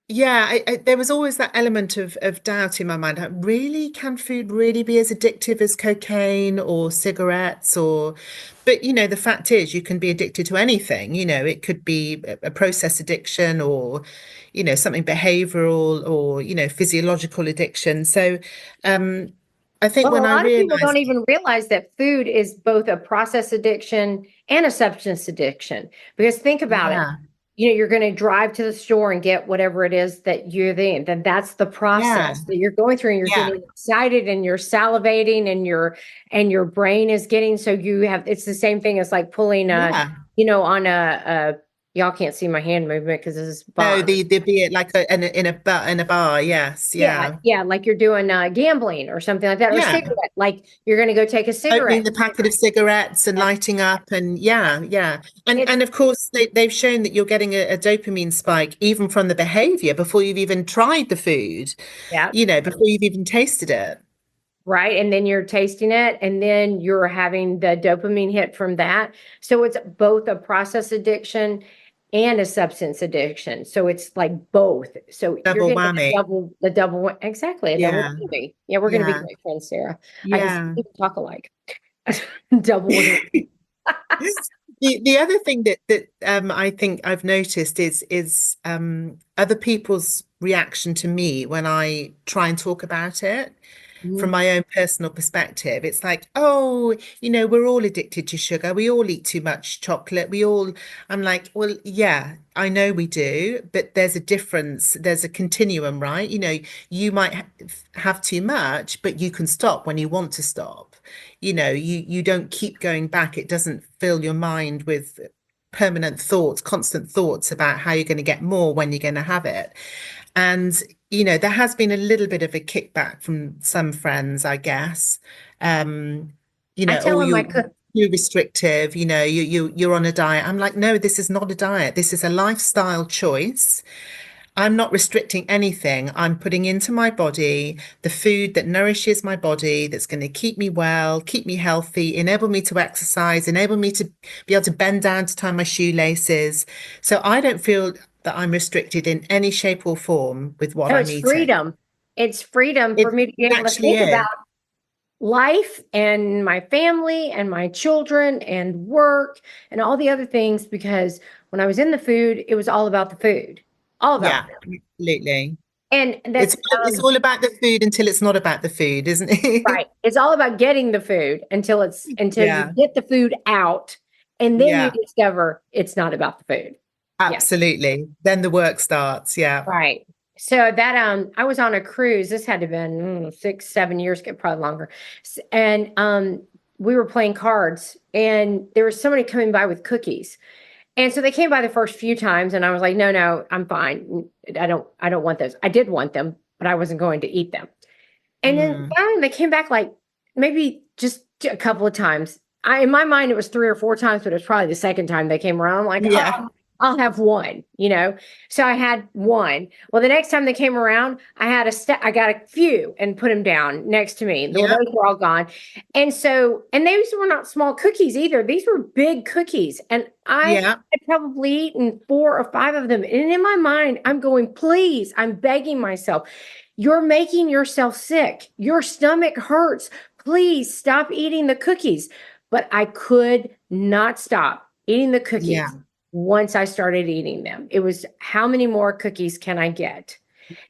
yeah, there was always that element of doubt in my mind. Like, really, can food really be as addictive as cocaine or cigarettes? Or, but the fact is, you can be addicted to anything. It could be a process addiction, or something behavioral, or physiological addiction. So, um, I think Well, when a I lot of people don't realized, even realize that food is both a process addiction and a substance addiction. Because think about it. yeah, You're going to drive to the store and get whatever it is that you're in. Then that's the yeah, process that you're going through, and you're yeah, getting excited and you're salivating and your brain is getting, so you have, it's the same thing as like pulling yeah. on a y'all can't see my hand movement because this is No, bar. the be it like in a bar. Yes, Yeah, yeah, yeah, like you're doing gambling or something like that, or yeah. cigarette, like you're going to go take a Opening cigarette. the packet of cigarettes and lighting up, and yeah, yeah. And It's and of course they've shown that you're getting a dopamine spike even from the behavior before you've even tried the food, Yeah, before you've even tasted it. right. And then you're tasting it, and then you're having the dopamine hit from that. So it's both a process addiction and a substance addiction. So it's like both. So you're Double getting whammy. exactly, a double Yeah, whammy. Yeah, we're going to be yeah, great friends, Sarah. I can see yeah. we can talk alike. Double whammy. The other thing that I think I've noticed is other people's reaction to me when I try and talk about it from Mhm. my own personal perspective. It's like, oh, we're all addicted to sugar. We all eat too much chocolate. I'm like, well, yeah, I know we do, but there's a difference. There's a continuum, right? You might have too much, but you can stop when you want to stop. You don't keep going back. It doesn't fill your mind with permanent thoughts, constant thoughts about how you're going to get more when you're going to have it. And, there has been a little bit of a kickback from some friends, I guess. Um, I tell oh, him I you're cook. too restrictive, you're on a diet. I'm like, no, this is not a diet. This is a lifestyle choice. I'm not restricting anything. I'm putting into my body the food that nourishes my body, that's going to keep me well, keep me healthy, enable me to exercise, enable me to be able to bend down to tie my shoelaces. So I don't feel that I'm restricted in any shape or form with what No, I'm it's eating. freedom. It's freedom for It, me to be it able to actually think about is. life and my family and my children and work and all the other things, because when I was in the food, it was all about the food, all about Yeah, food. absolutely. And It's that's it's all about the food until it's not about the food, isn't it? right. It's all about getting the food until you Yeah, get the food out, and then you yeah, discover it's not about the food. Yeah. absolutely. Then the work starts. Yeah, Right. So that I was on a cruise. This had to have been 6, 7 years ago, probably longer. And we were playing cards, and there was somebody coming by with cookies. And so they came by the first few times, and I was like, no, no, I'm fine. I don't want those. I did want them, but I wasn't going to eat them. And then mm, finally they came back like maybe just a couple of times. In my mind, it was 3 or 4 times, but it was probably the second time they came around. I'm like, yeah, oh. I'll have one, So I had one. Well, the next time they came around, I got a few and put them down next to me. Well, Yeah, those were all gone. And those were not small cookies either. These were big cookies. And I yeah, had probably eaten 4 or 5 of them. And in my mind, I'm going, please, I'm begging myself, you're making yourself sick. Your stomach hurts. Please stop eating the cookies. But I could not stop eating the yeah, cookies once I started eating them. It was, how many more cookies can I get?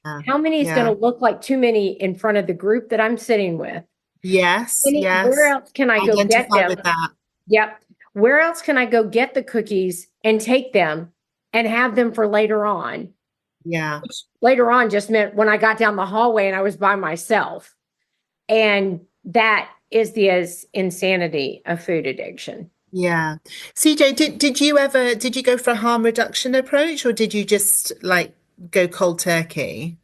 yeah, How many is going yeah. to look like too many in front of the group that I'm sitting with? Yes, Where yes. else can I go get Identify them? with that. Yep. Where else can I go get the cookies and take them and have them for later on? Yeah, Which later on just meant when I got down the hallway and I was by myself. And that is the insanity of food addiction. yeah. CJ, did you go for a harm reduction approach or did you just like go cold turkey?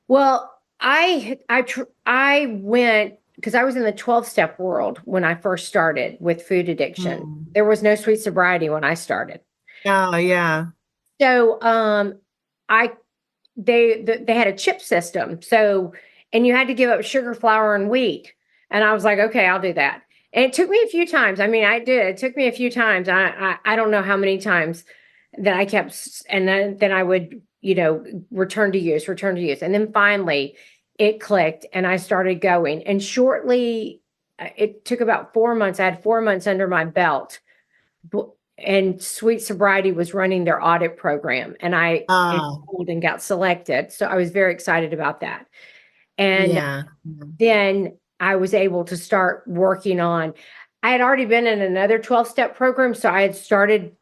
Well, I went because I was in the 12-step world when I first started with food addiction. Hmm. There was no sweet sobriety when I started. Oh, yeah. So, I they had a chip system. So, and you had to give up sugar, flour, and wheat. And I was like, okay, I'll do that. And it took me a few times. I mean, I did. It took me a few times. I don't know how many times that I kept, and then I would, return to use. And then finally it clicked and I started going. And shortly, it took about 4 months. I had 4 months under my belt. And Sweet Sobriety was running their audit program, and I Ah, enrolled and got selected. So I was very excited about that. And yeah. then I was able to start working on, I had already been in another 12-step program. So I had started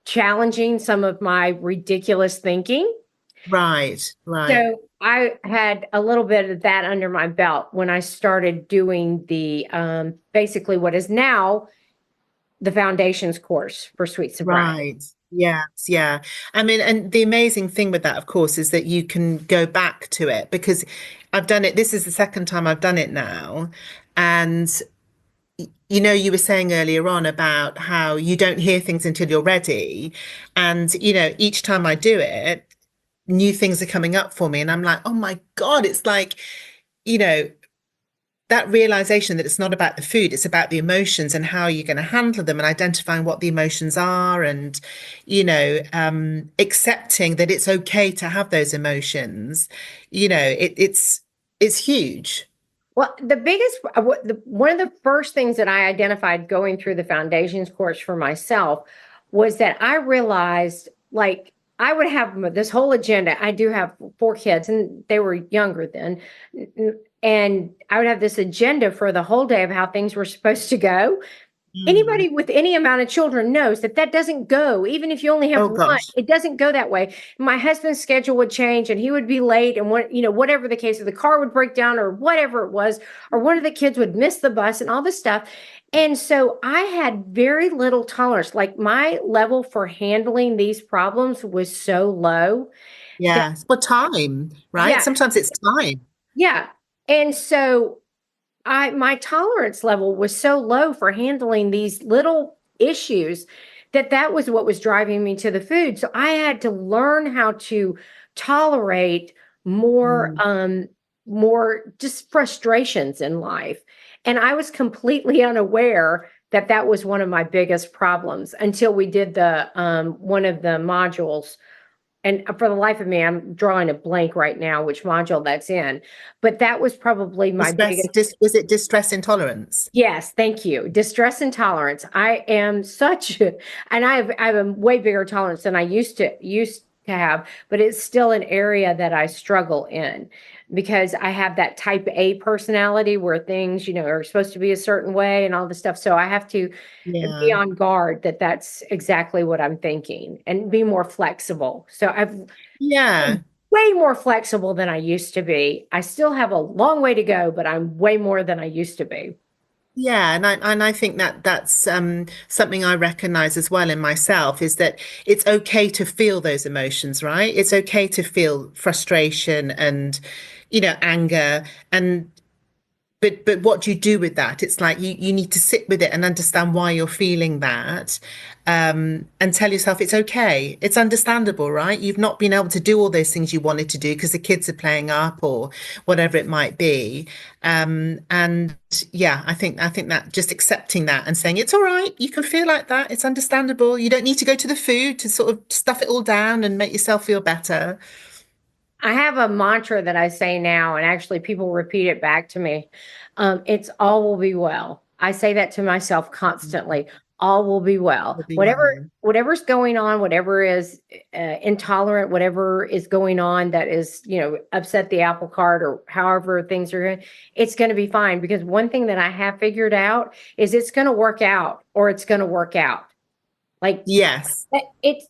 challenging some of my ridiculous thinking. Right, right, So I had a little bit of that under my belt when I started doing the basically what is now the foundations course for Sweet Sobriety. right. Yes, yeah. I mean, and the amazing thing with that, of course, is that you can go back to it because I've done it. This is the second time I've done it now. And you were saying earlier on about how you don't hear things until you're ready. And, each time I do it, new things are coming up for me. And I'm like, oh my God, it's like, you know, that realization that it's not about the food, it's about the emotions and how you're going to handle them and identifying what the emotions are and, accepting that it's okay to have those emotions. It's huge. Well, the biggest, one of the first things that I identified going through the foundations course for myself was that I realized, like, I would have this whole agenda. I do have 4 kids, and they were younger then. And I would have this agenda for the whole day of how things were supposed to go. Mm. Anybody with any amount of children knows that that doesn't go. Even if you only have Oh one, gosh. it doesn't go that way. My husband's schedule would change and he would be late, and whatever the case, or the car would break down or whatever it was, or one of the kids would miss the bus and all this stuff. And so I had very little tolerance. Like, my level for handling these problems was so low that, Yes. For time, right? yeah, Sometimes it's time. yeah. And so my tolerance level was so low for handling these little issues that was what was driving me to the food. So I had to learn how to tolerate more Mm. more just frustrations in life. And I was completely unaware that that was one of my biggest problems until we did the one of the modules. And for the life of me, I'm drawing a blank right now which module that's in. But that was probably my biggest. Was it distress intolerance? Yes, thank you. Distress intolerance. I am such and I have a way bigger tolerance than I used to have, but it's still an area that I struggle in because I have that type A personality where things, are supposed to be a certain way and all this stuff. So I have to be Yeah. on guard that that's exactly what I'm thinking and be more flexible. So I'm Yeah. way more flexible than I used to be. I still have a long way to go, but I'm way more than I used to be. Yeah, and I think that that's something I recognize as well in myself is that it's okay to feel those emotions, right? It's okay to feel frustration and anger and but what do you do with that? It's like you need to sit with it and understand why you're feeling that, and tell yourself it's okay. It's understandable, right? You've not been able to do all those things you wanted to do because the kids are playing up or whatever it might be. And yeah, I think that just accepting that and saying it's all right, you can feel like that. It's understandable. You don't need to go to the food to sort of stuff it all down and make yourself feel better. I have a mantra that I say now, and actually people repeat it back to me. It's all will be well. I say that to myself constantly. All will be well. Will be Whatever's going on, whatever is intolerant, whatever is going on that is, upset the apple cart or however things are going, it's going to be fine. Because one thing that I have figured out is it's going to work out or it's going to work out. Like Yes. it's,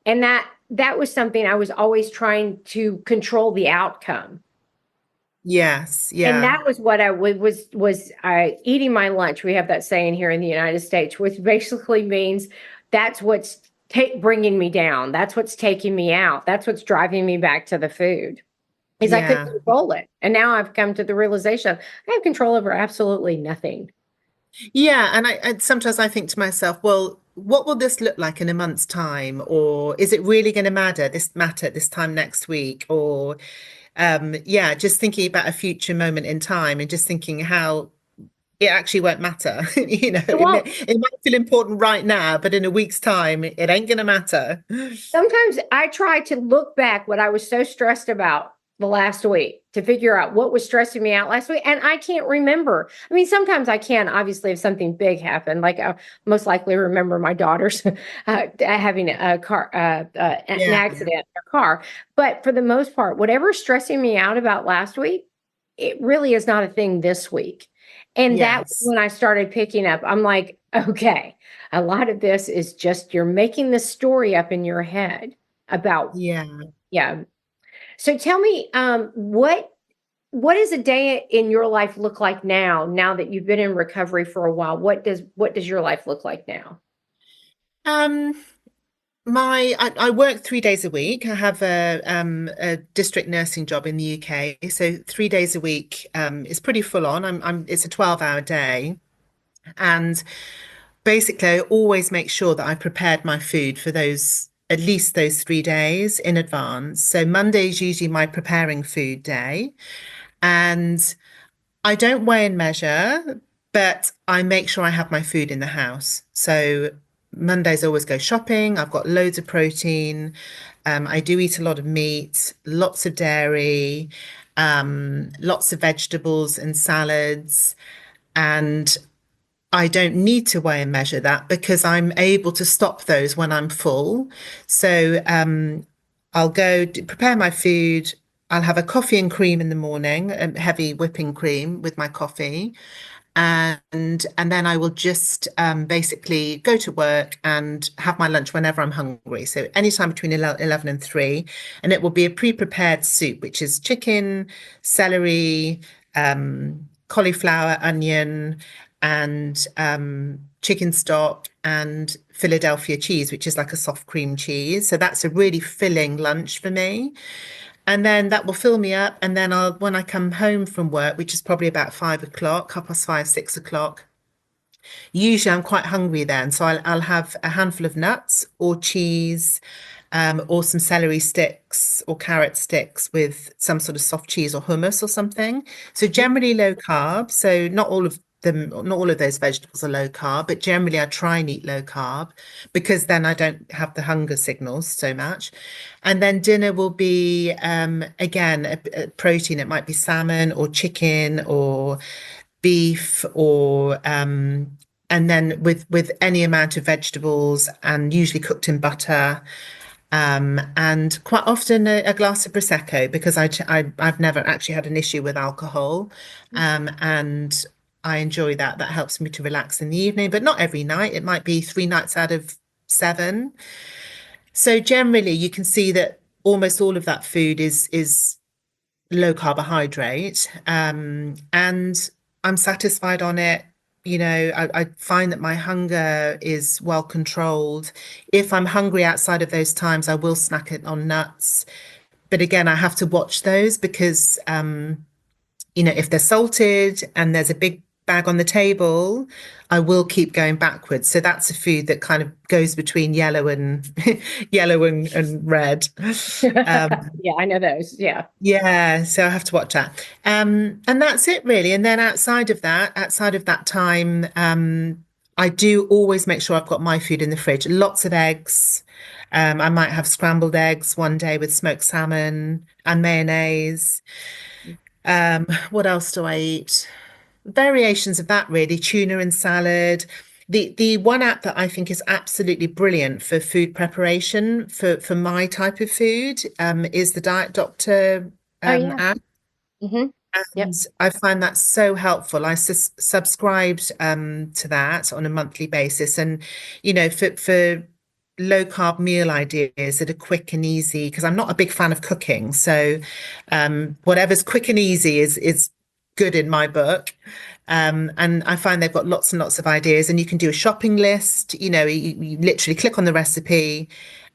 and that was something I was always trying to control the outcome. Yes. And Yeah. that was what I was I eating my lunch. We have that saying here in the United States, which basically means that's what's bringing me down. That's what's taking me out. That's what's driving me back to the food. Is I couldn't Yeah. control it. And now I've come to the realization I have control over absolutely nothing. Yeah, and sometimes I think to myself, well, what will this look like in a month's time? Or is it really going to matter this time next week? Or yeah, just thinking about a future moment in time and just thinking how it actually won't matter. It won't. It might feel important right now, but in a week's time, it ain't going to matter. Sometimes I try to look back what I was so stressed about the last week to figure out what was stressing me out last week. And I can't remember. I mean, sometimes I can, obviously, if something big happened, like I most likely remember my daughter's having a car, an Yeah. accident in her car. But for the most part, whatever's stressing me out about last week, it really is not a thing this week. And that Yes. when I started picking up, I'm like, okay, a lot of this is just you're making the story up in your head about, Yeah. yeah. So tell me, what does a day in your life look like now? Now that you've been in recovery for a while, what does your life look like now? Um, I work 3 days a week. I have a district nursing job in the UK, so 3 days a week is pretty full on. It's a 12-hour day, and basically I always make sure that I prepared my food for those at least those 3 days in advance. So Monday is usually my preparing food day, and I don't weigh and measure, but I make sure I have my food in the house. So Mondays I always go shopping. I've got loads of protein. I do eat a lot of meat, lots of dairy, lots of vegetables and salads. And I don't need to weigh and measure that because I'm able to stop those when I'm full. So I'll prepare my food. I'll have a coffee and cream in the morning, a heavy whipping cream with my coffee, and then I will just basically go to work and have my lunch whenever I'm hungry. So anytime between 11 and 3, and it will be a pre-prepared soup, which is chicken, celery, cauliflower, onion, and chicken stock and Philadelphia cheese, which is like a soft cream cheese. So that's a really filling lunch for me. And then that will fill me up. And then when I come home from work, which is probably about 5 o'clock, 5:30, 6 o'clock, usually I'm quite hungry then. So I'll have a handful of nuts or cheese, or some celery sticks or carrot sticks with some sort of soft cheese or hummus or something. So generally low carb. So not all of those vegetables are low carb, but generally I try and eat low carb because then I don't have the hunger signals so much. And then dinner will be again a protein. It might be salmon or chicken or beef or and then with any amount of vegetables and usually cooked in butter. And quite often a glass of prosecco because I've never actually had an issue with alcohol, and I enjoy that. That helps me to relax in the evening, but not every night. It might be 3 nights out of 7. So generally, you can see that almost all of that food is low carbohydrate, and I'm satisfied on it. I find that my hunger is well controlled. If I'm hungry outside of those times, I will snack it on nuts. But again, I have to watch those because if they're salted and there's a big bag on the table, I will keep going backwards. So that's a food that kind of goes between yellow and yellow and red. Um, Yeah, I know those. Yeah. yeah, so I have to watch that. And that's it really. And then outside of that time, I do always make sure I've got my food in the fridge. Lots of eggs. I might have scrambled eggs one day with smoked salmon and mayonnaise. What else do I eat? Variations of that really, tuna and salad. The one app that I think is absolutely brilliant for food preparation for my type of food is the Diet Doctor Oh yeah. app. Hmm. And Yep. I find that so helpful. I subscribed to that on a monthly basis, and for low carb meal ideas that are quick and easy, because I'm not a big fan of cooking, so whatever's quick and easy is good in my book. And I find they've got lots and lots of ideas, and you can do a shopping list. You literally click on the recipe,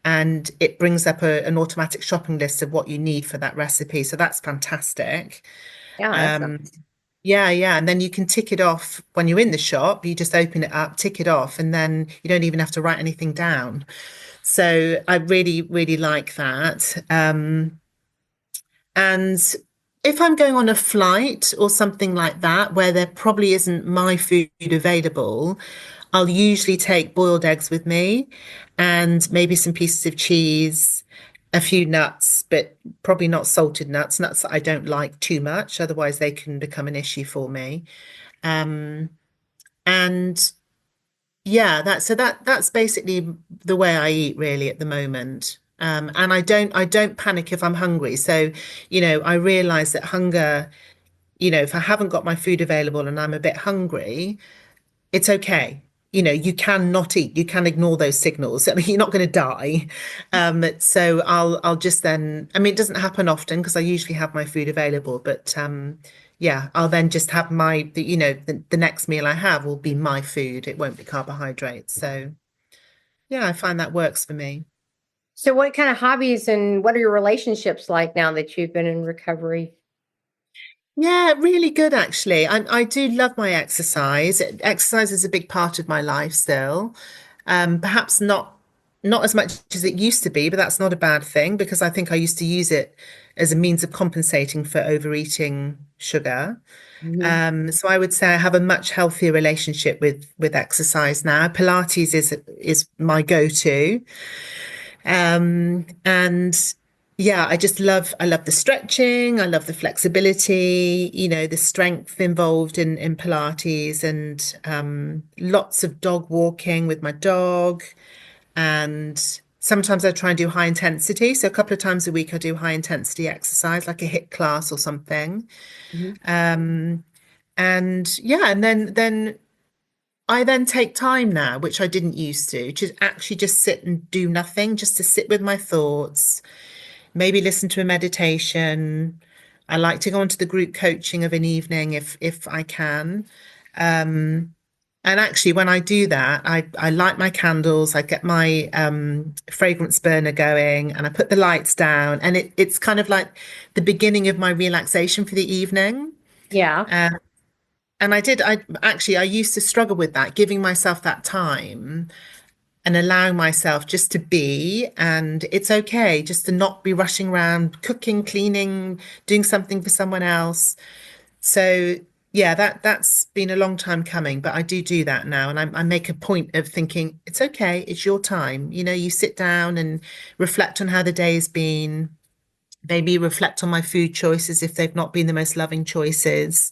and it brings up an automatic shopping list of what you need for that recipe. So that's fantastic. Yeah, that's not. Um, yeah, yeah. And then you can tick it off when you're in the shop. You just open it up, tick it off, and then you don't even have to write anything down. So I really, really like that. And if I'm going on a flight or something like that, where there probably isn't my food available, I'll usually take boiled eggs with me and maybe some pieces of cheese, a few nuts, but probably not salted nuts that I don't like too much. Otherwise, they can become an issue for me. Um, and yeah, that's basically the way I eat really at the moment. And I don't panic if I'm hungry. So, I realize that hunger, if I haven't got my food available and I'm a bit hungry, it's okay. You can not eat. You can ignore those signals. I mean, you're not going to die. So I'll just then. I mean, it doesn't happen often because I usually have my food available. But yeah, I'll then just have the next meal I have will be my food. It won't be carbohydrates. So yeah, I find that works for me. So, what kind of hobbies and what are your relationships like now that you've been in recovery? Yeah, really good actually. I do love my exercise. Exercise is a big part of my life still. Perhaps not as much as it used to be, but that's not a bad thing because I think I used to use it as a means of compensating for overeating sugar. Mhm. So I would say I have a much healthier relationship with exercise now. Pilates is my go-to. And yeah, I love the stretching, I love the flexibility, the strength involved in Pilates and lots of dog walking with my dog. And sometimes I try and do high intensity. So a couple of times a week I do high intensity exercise, like a HIIT class or something. Mhm. And yeah, and then I then take time now, which I didn't used to actually just sit and do nothing, just to sit with my thoughts, maybe listen to a meditation. I like to go onto the group coaching of an evening if I can. And actually, when I do that, I light my candles, I get my fragrance burner going, and I put the lights down, and it's kind of like the beginning of my relaxation for the evening. Yeah. Uh, and I used to struggle with that, giving myself that time and allowing myself just to be. And it's okay just to not be rushing around, cooking, cleaning, doing something for someone else. So yeah, that's been a long time coming, but I do that now. And I make a point of thinking, it's okay, it's your time. You sit down and reflect on how the day has been. Maybe reflect on my food choices if they've not been the most loving choices.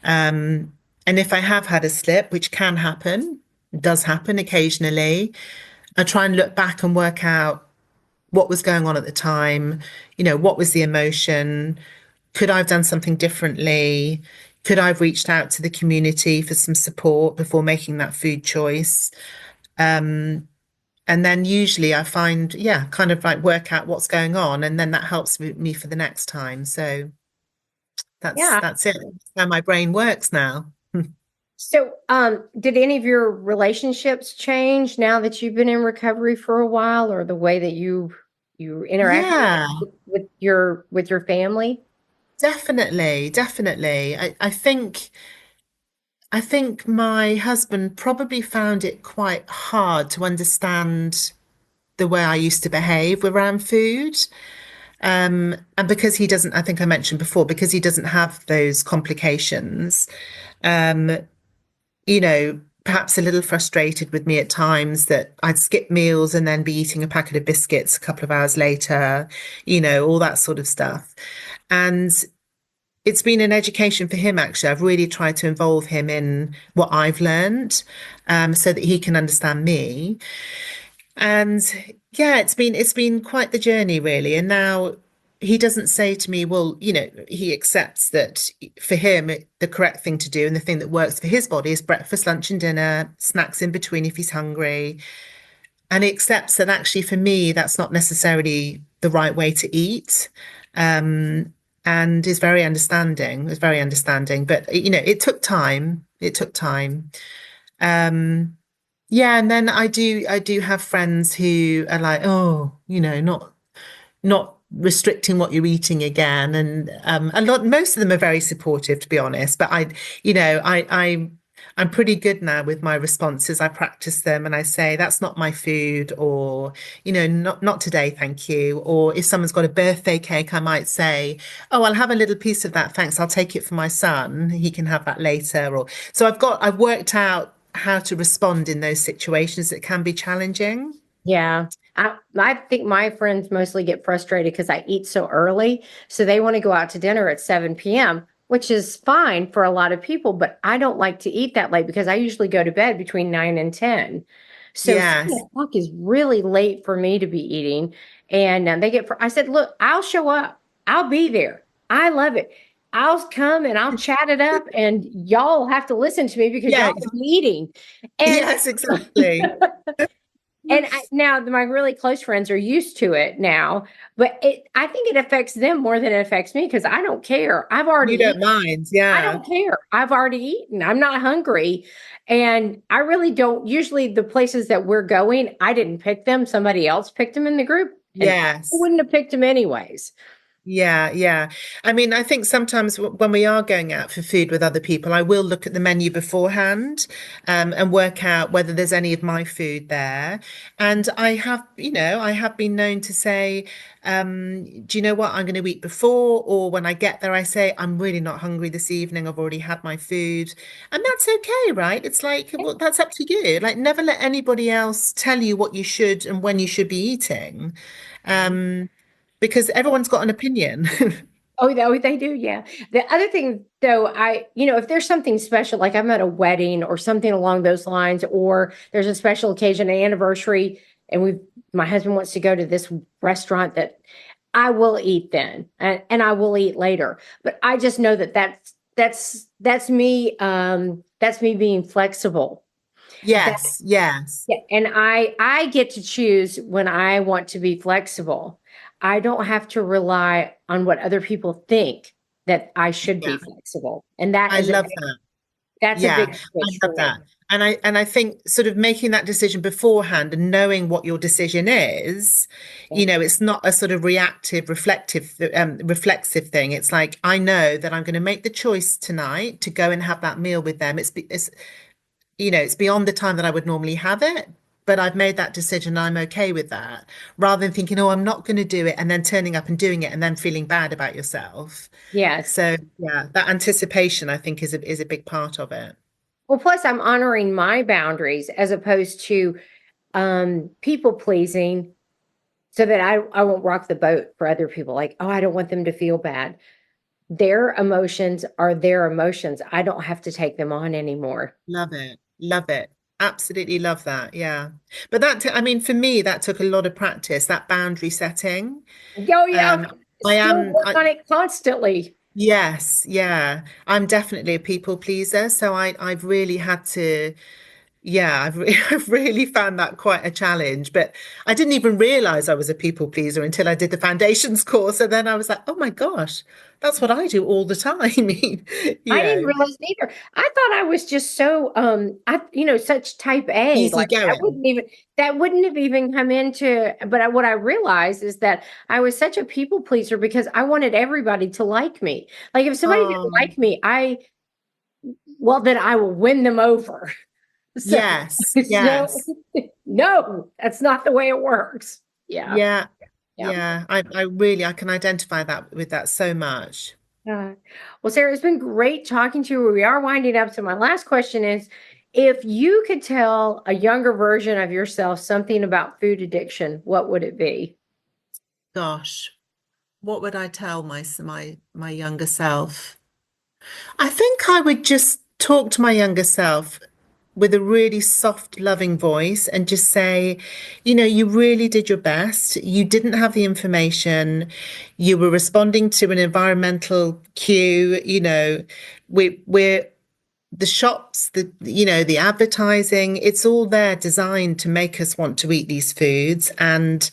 And if I have had a slip, which can happen, does happen occasionally, I try and look back and work out what was going on at the time, what was the emotion? Could I have done something differently? Could I have reached out to the community for some support before making that food choice? And then usually I find, yeah, kind of like work out what's going on, and then that helps me for the next time. So that's Yeah. that's it. That's how my brain works now. So, did any of your relationships change now that you've been in recovery for a while, or the way that you interact Yeah. with your family? Definitely, definitely. I think my husband probably found it quite hard to understand the way I used to behave around food. And because he doesn't, I think I mentioned before, because he doesn't have those complications, um, perhaps a little frustrated with me at times that I'd skip meals and then be eating a packet of biscuits a couple of hours later, all that sort of stuff. And it's been an education for him, actually. I've really tried to involve him in what I've learned, so that he can understand me. And yeah, it's been quite the journey, really. And now he doesn't say to me, well, he accepts that for him, the correct thing to do and the thing that works for his body is breakfast, lunch, and dinner, snacks in between if he's hungry. And he accepts that actually for me, that's not necessarily the right way to eat. Um, and is very understanding, is very understanding. But it took time. It took time. Um, yeah, and then I do have friends who are like, oh, not restricting what you're eating again. And most of them are very supportive, to be honest. But I'm pretty good now with my responses. I practice them and I say, that's not my food, or, not today, thank you. Or if someone's got a birthday cake, I might say, oh, I'll have a little piece of that, thanks. I'll take it for my son. He can have that later. Or so I've worked out how to respond in those situations that can be challenging. Yeah. I think my friends mostly get frustrated because I eat so early. So they want to go out to dinner at 7 p.m., which is fine for a lot of people, but I don't like to eat that late because I usually go to bed between 9 and 10. So 7 Yes. o'clock is really late for me to be eating. And I said, look, I'll show up. I'll be there. I love it. I'll come and I'll chat it up, and y'all have to listen to me because y'all Yeah. are eating. And Yes, exactly. now my really close friends are used to it now, but I think it affects them more than it affects me because I don't care. I've already You don't eaten. mind. I Yeah. don't care. I've already eaten. I'm not hungry. And I really don't. Usually, the places that we're going, I didn't pick them. Somebody else picked them in the group, and I Yes. wouldn't have picked them anyways. Yeah, yeah. I mean, I think sometimes when we are going out for food with other people, I will look at the menu beforehand, and work out whether there's any of my food there. And I have been known to say, do you know what? I'm going to eat before, or when I get there, I say, I'm really not hungry this evening. I've already had my food. And that's okay, right? It's like, well, that's up to you. Like, never let anybody else tell you what you should and when you should be eating. Um, because everyone's got an opinion. Oh, they do, yeah. The other thing, though, if there's something special, like I'm at a wedding or something along those lines, or there's a special occasion, an anniversary, and my husband wants to go to this restaurant, that I will eat then, and I will eat later. But I just know that that's me. That's me being flexible. That Yes, yes. Yeah, and I get to choose when I want to be flexible. I don't have to rely on what other people think that I should be Yeah, flexible. And that I is love that. that's a Yeah, big I switch love for me. that. And I think sort of making that decision beforehand and knowing what your decision is, Yeah. it's not a sort of reactive, reflexive thing. It's like I know that I'm going to make the choice tonight to go and have that meal with them. It's beyond the time that I would normally have it, but I've made that decision. I'm okay with that, rather than thinking, oh, I'm not going to do it, and then turning up and doing it, and then feeling bad about yourself. Yes. So yeah, that anticipation, I think, is a big part of it. Well, plus I'm honoring my boundaries as opposed to people pleasing, so that I won't rock the boat for other people. Like, oh, I don't want them to feel bad. Their emotions are their emotions. I don't have to take them on anymore. Love it. Love it. Absolutely love that. Yeah. But I mean, for me, that took a lot of practice, that boundary setting. Oh yeah, Um, I still am, work on it constantly. yes, yeah. I'm definitely a people pleaser. So I've really had to, Yeah, I've really found that quite a challenge, but I didn't even realize I was a people pleaser until I did the foundations course. And then I was like, oh my gosh, that's what I do all the time. you I didn't know, realize neither. I thought I was just so such type A, like easygoing. that wouldn't have even come into, but what I realized is that I was such a people pleaser because I wanted everybody to like me. Like if somebody didn't Oh, like me, then I will win them over. So, yes, so yes. no, that's not the way it works. Yeah. Yeah, Yeah. yeah. I can identify that with that so much. Uh, well, Sarah, it's been great talking to you. We are winding up. So my last question is, if you could tell a younger version of yourself something about food addiction, what would it be? Gosh, what would I tell my younger self? I think I would just talk to my younger self with a really soft, loving voice and just say, you really did your best. You didn't have the information. You were responding to an environmental cue. We're the shops, the advertising, it's all there designed to make us want to eat these foods. And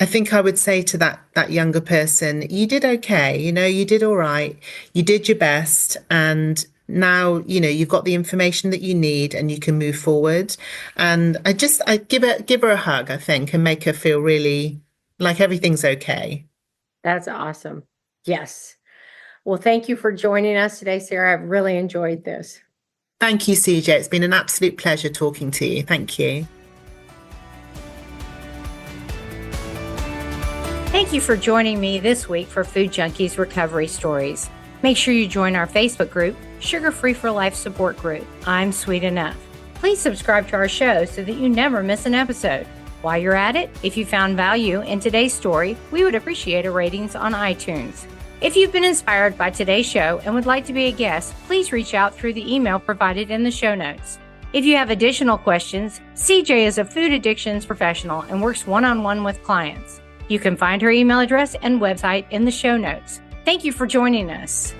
I think I would say to that younger person, you did okay, you did all right, you did your best, and now you've got the information that you need and you can move forward. And I give her a hug, I think, and make her feel really like everything's okay. That's awesome. Yes. Well, thank you for joining us today, Sarah. I've really enjoyed this. Thank you, CJ. It's been an absolute pleasure talking to you. Thank you. Thank you for joining me this week for Food Junkies Recovery Stories. Make sure you join our Facebook group, Sugar Free for Life Support Group. I'm Sweet Enough. Please subscribe to our show so that you never miss an episode. While you're at it, if you found value in today's story, we would appreciate a ratings on iTunes. If you've been inspired by today's show and would like to be a guest, please reach out through the email provided in the show notes. If you have additional questions, CJ is a food addictions professional and works one-on-one with clients. You can find her email address and website in the show notes. Thank you for joining us.